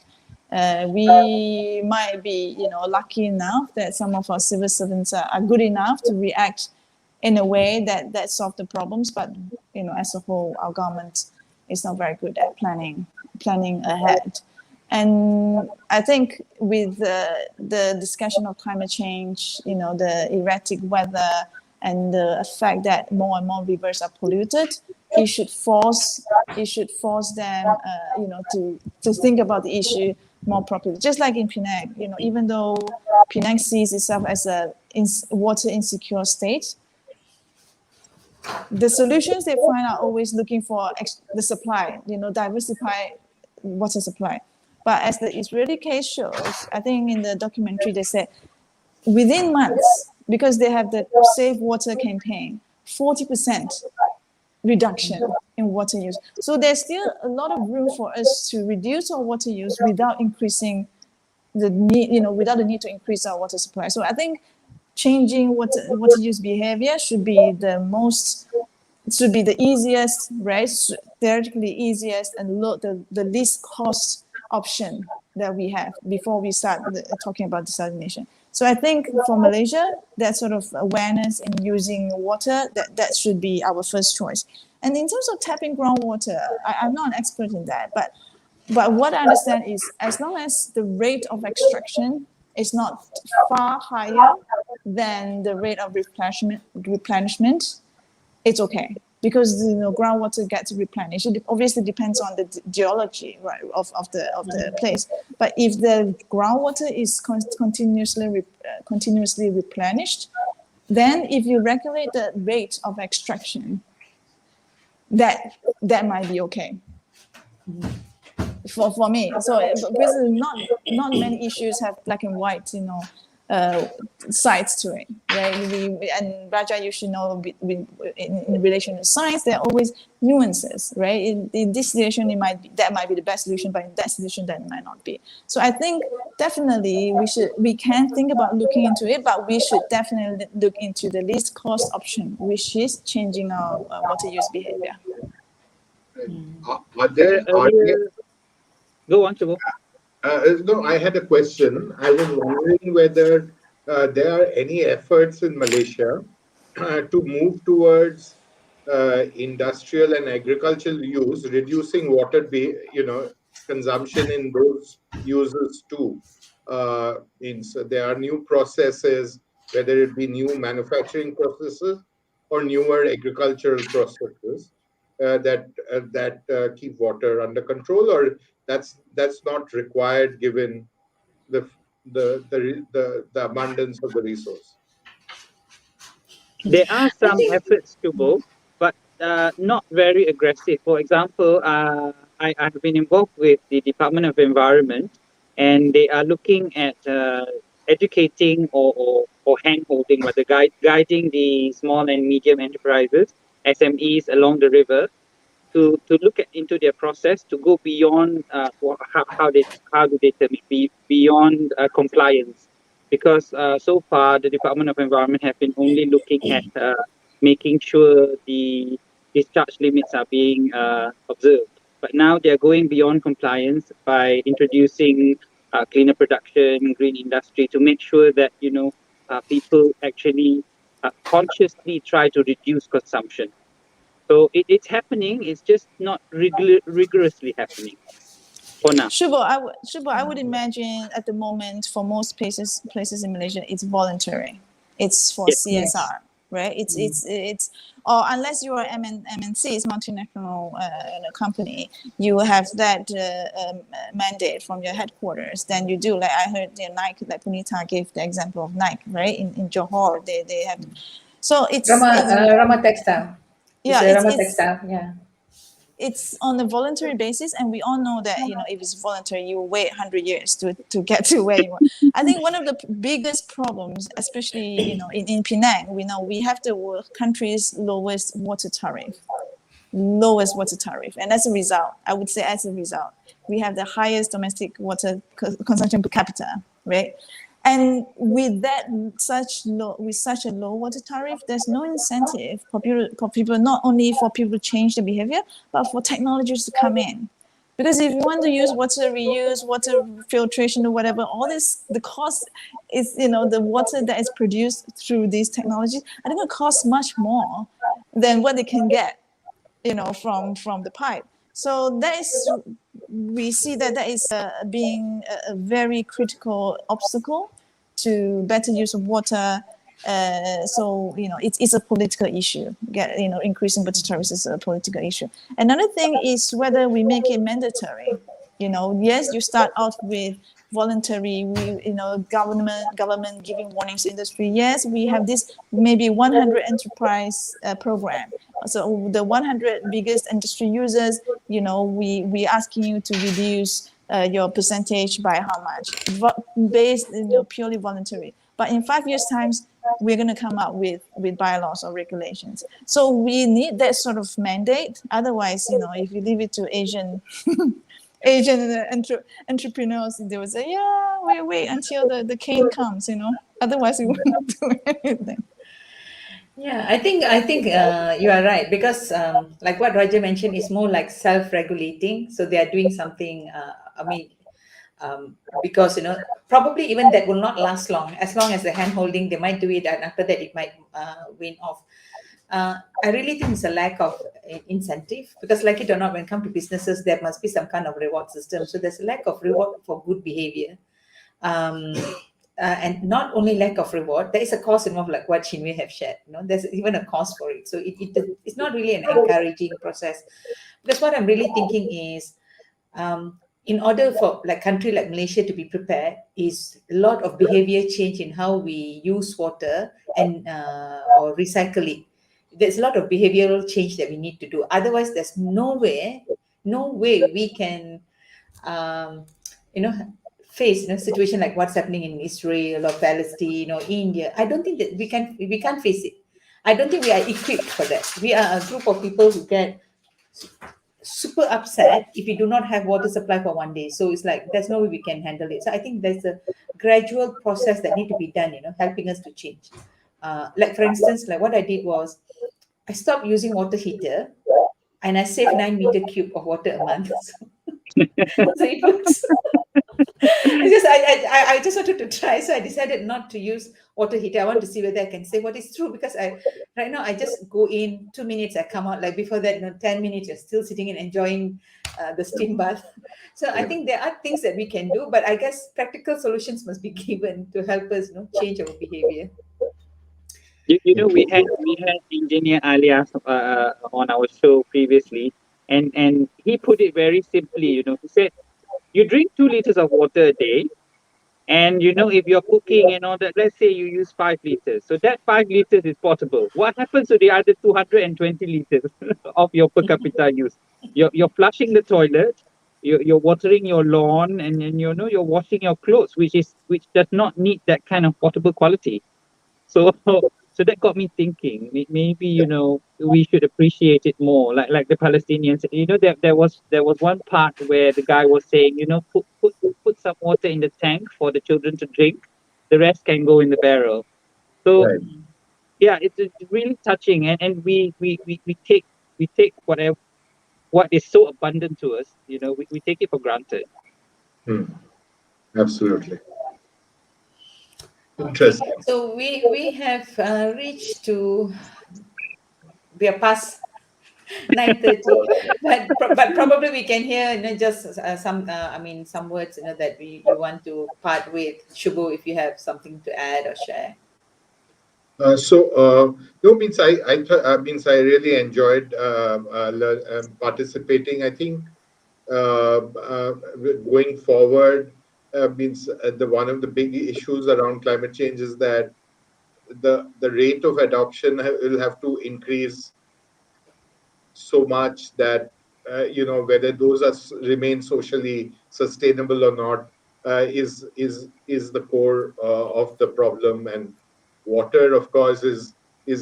We might be, lucky enough that some of our civil servants are good enough to react in a way that solve the problems. But as a whole, our government is not very good at planning ahead. And I think with the discussion of climate change, the erratic weather and the fact that more and more rivers are polluted, it should force them, to think about the issue more properly. Just like in Penang, even though Penang sees itself as a water insecure state, the solutions they find are always looking for the supply, diversify water supply. But as the Israeli case shows, I think in the documentary they said within months, because they have the Save Water campaign, 40% reduction in water use. So there's still a lot of room for us to reduce our water use without increasing the need, without the need to increase our water supply. So I think changing water use behavior should be the easiest, right? Theoretically easiest and the least cost option that we have before we start talking about desalination. So I think for Malaysia, that sort of awareness in using water, that should be our first choice. And in terms of tapping groundwater, I'm not an expert in that, but what I understand is as long as the rate of extraction is not far higher than the rate of replenishment, it's okay, because groundwater gets replenished. It obviously depends on the geology, right, of the place. But if the groundwater is continuously replenished, then if you regulate the rate of extraction, that might be okay. For me. So because not many issues have black and white, sides to it, right? And Raja, you should know, in relation to science, there are always nuances, right? In this situation, that might be the best solution, but in that situation, that might not be. So I think definitely we can think about looking into it, but we should definitely look into the least cost option, which is changing our water use behavior. Are there Go on, Chibo. no, I had a question. I was wondering whether there are any efforts in Malaysia to move towards industrial and agricultural use, reducing water, consumption in those uses too. Means there are new processes, whether it be new manufacturing processes or newer agricultural processes, that keep water under control, or that's not required given the the abundance of the resource. There are I some think. efforts to both, but not very aggressive. For example, I have been involved with the Department of Environment, and they are looking at educating or hand holding, whether guiding the small and medium enterprises, SMEs along the river to look at into their process to go beyond how do they term it beyond compliance, because so far the Department of Environment have been only looking at making sure the discharge limits are being observed, but now they are going beyond compliance by introducing cleaner production, green industry, to make sure that people actually consciously try to reduce consumption. So it's happening. It's just not rigorously happening for now. Shubo, I would imagine at the moment for most places in Malaysia, it's voluntary. It's for Yes. Yes. CSR, right? It's or unless you are MNC, it's multinational company, you have that mandate from your headquarters. Then you do, like I heard Nike, like Punita gave the example of Nike, right? In Johor, they have. So Rama Textile. It's yeah, a Rama Textile. Yeah. it's on a voluntary basis, and we all know that if it's voluntary, you wait 100 years to get to where you want. I think one of the biggest problems, especially in Penang, we know we have the country's lowest water tariff, and as a result, I would say we have the highest domestic water consumption per capita, right? And with such a low water tariff, there's no incentive for people, not only for people to change their behavior, but for technologies to come in. Because if you want to use water reuse, water filtration, or whatever, all this, the cost is, the water that is produced through these technologies, I think it costs much more than what they can get, from the pipe. So we see that is being a very critical obstacle to better use of water. So it's a political issue. Increasing water tariffs is a political issue. Another thing is whether we make it mandatory. Yes, you start out with voluntary. Government giving warnings to industry. Yes, we have this maybe 100 enterprise program. So the 100 biggest industry users, we asking you to reduce your percentage by how much, based purely voluntary. But in 5 years' times, we're going to come up with bylaws or regulations. So we need that sort of mandate. Otherwise, if you leave it to Asian entrepreneurs, they would say, yeah, wait until the cane comes, Otherwise, we won't do anything. Yeah, I think you are right, because like what Raja mentioned, is more like self-regulating. So they are doing something. I mean, because probably even that will not last long. As long as the hand holding, they might do it, and after that it might wane off. I really think it's a lack of incentive, because like it or not, when it comes to businesses, there must be some kind of reward system. So there's a lack of reward for good behavior. um, and not only lack of reward, there is a cost involved, like what Shinwei have shared. There's even a cost for it. So it's not really an encouraging process. Because what I'm really thinking is, in order for like country like Malaysia to be prepared, is a lot of behavior change in how we use water and or recycle it. There's a lot of behavioral change that we need to do. Otherwise, there's no way we can um, you know face a situation like what's happening in Israel or Palestine or India. I don't think that we can't face it. I don't think we are equipped for that. We are a group of people who get super upset if we do not have water supply for one day. So it's like there's no way we can handle it. So I think there's a gradual process that need to be done, helping us to change. Like for instance, like what I did was I stopped using water heater, and I saved 9 meter cube of water a month. So it works. It's just I just wanted to try, so I decided not to use water heater. I want to see whether I can say what is true, because right now I just go in 2 minutes, I come out. Like before that, 10 minutes, you're still sitting and enjoying the steam bath. So I think there are things that we can do, but I guess practical solutions must be given to help us change our behavior. You know, we had engineer Alias on our show previously, and he put it very simply. You know, he said you drink 2 liters of water a day, and you know if you're cooking and all that. Let's say you use 5 liters, so that 5 liters is portable. What happens to the other 220 liters of your per capita use? You're flushing the toilet, you're watering your lawn, and you know you're washing your clothes, which does not need that kind of portable quality. So so that got me thinking. Maybe you know we should appreciate it more, like the Palestinians. You know, there was one part where the guy was saying, you know, put some water in the tank for the children to drink. The rest can go in the barrel. So Right. yeah, it's really touching, and we take whatever what is so abundant to us. You know, we take it for granted. Hmm. Absolutely. Okay, Interesting. so we have reached to, we are past 9:30, but probably we can hear, you know, just some I mean some words, you know, that we you want to part with. Shubo, if you have something to add or share. No, means means I really enjoyed participating. I think going forward means the one of the big issues around climate change is that the rate of adoption will have to increase so much that whether those remain socially sustainable or not is the core of the problem. And water, of course, is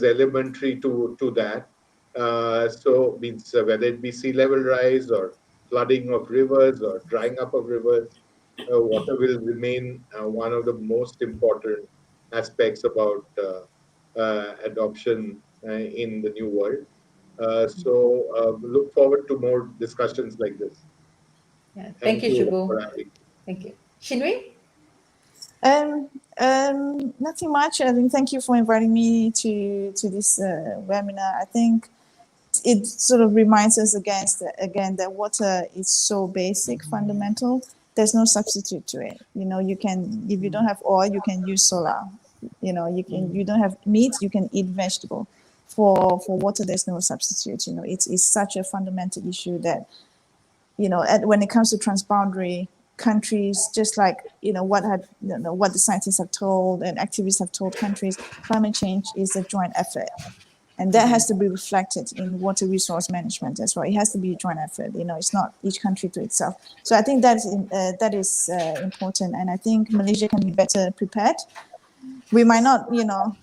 elementary to that. So means whether it be sea level rise or flooding of rivers or drying up of rivers, water will remain one of the most important aspects about adoption in the new world. Look forward to more discussions like this. Yeah, thank Thank you, you Shubo. for having me. Thank you, Shinwei. Um, Nothing much. I think thank you for inviting me to this webinar. I think it sort of reminds us again that water is so basic, fundamental. There's no substitute to it. You know, you can, if you don't have oil, you can use solar. You know, you don't have meat, you can eat vegetable. For water, there's no substitute. You know, it's such a fundamental issue that, you know, when it comes to transboundary countries, just like, you know, what the scientists have told and activists have told countries, climate change is a joint effort. And that has to be reflected in water resource management as well. It has to be a joint effort. You know, it's not each country to itself. So I think that is important. And I think Malaysia can be better prepared. We might not, you know,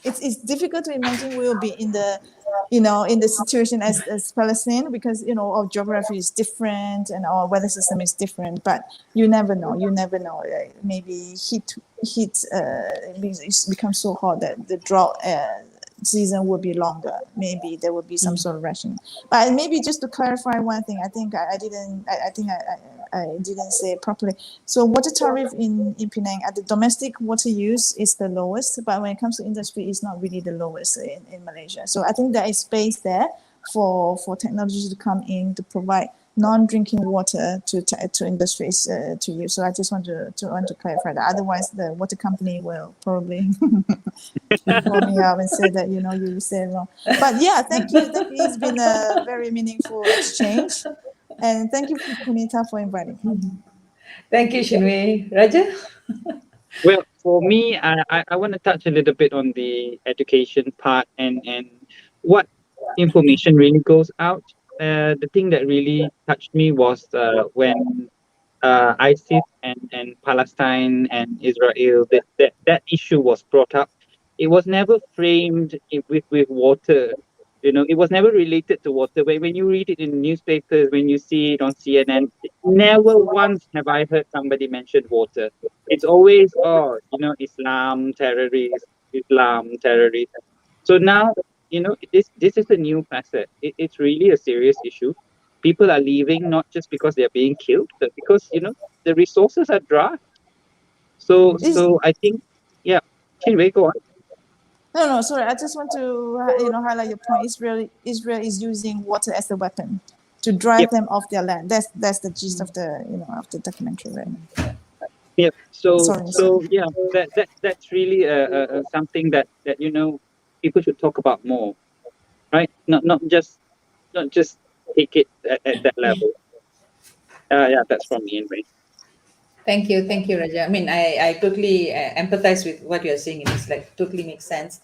it's difficult to imagine we will be in the, you know, in the situation as Palestine, because, you know, our geography is different and our weather system is different, but you never know. Maybe heat becomes so hot that the drought season will be longer. Maybe there will be some sort of rationing. But maybe just to clarify one thing, I think I didn't say it properly. So water tariff in Penang at the domestic water use is the lowest, but when it comes to industry, it's not really the lowest in Malaysia. So I think there is space there for technology to come in to provide non-drinking water to industries to use. So I just want to clarify that. Otherwise, the water company will probably call me up and say that, you know, you said wrong. But yeah, thank you. It's been a very meaningful exchange, and thank you, Punita, for inviting me. Thank you, Shinwei. Raja. Well, for me, I want to touch a little bit on the education part and what information really goes out. The thing that really touched me was when ISIS and Palestine and Israel, that issue was brought up. It was never framed with water. You know, it was never related to water. When you read it in newspapers, when you see it on CNN, never once have I heard somebody mention water. It's always, oh, you know, Islam terrorists. So now, you know, this is a new facet. It's really a serious issue. People are leaving not just because they're being killed, but because, you know, the resources are dry. So Is so I think, yeah, Chinwei, go on. no, sorry. I just want to, you know, highlight your point. Israel is using water as a weapon to drive Yep. them off their land. That's the gist of the, you know, of the documentary, right? Yeah. So Sorry, sorry. so yeah, that's really something that people should talk about more, right? Not just take it at that level. Yeah, that's from me anyway. Thank you, Raja. I mean, I totally empathize with what you're saying. It's like totally makes sense.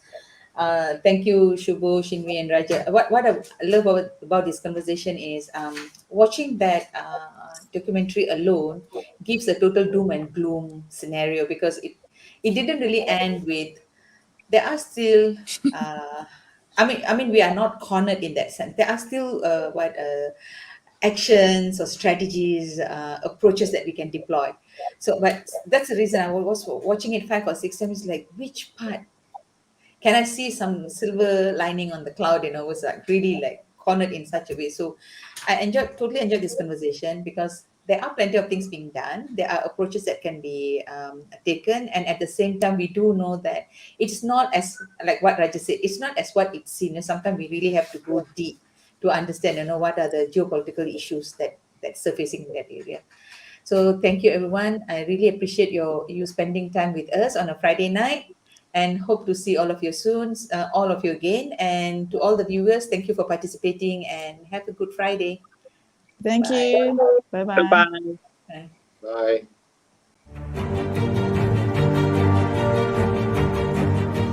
Thank you, Shubho, Shinvi, and Raja. What I love about this conversation is watching that documentary alone gives a total doom and gloom scenario, because it didn't really end with, there are still uh, I mean we are not cornered in that sense. There are still what actions or strategies, approaches that we can deploy. So but that's the reason I was watching it 5 or 6 times, like which part can I see some silver lining on the cloud, was like really like cornered in such a way. So totally enjoyed this conversation, because there are plenty of things being done. There are approaches that can be taken. And at the same time, we do know that it's not as, like what Raja said, it's not as what it's seen. Sometimes we really have to go deep to understand, what are the geopolitical issues that's surfacing in that area. So thank you, everyone. I really appreciate you spending time with us on a Friday night, and hope to see all of you soon, all of you again. And to all the viewers, thank you for participating, and have a good Friday. Thank Bye. you. Bye bye. Goodbye. Bye. Bye.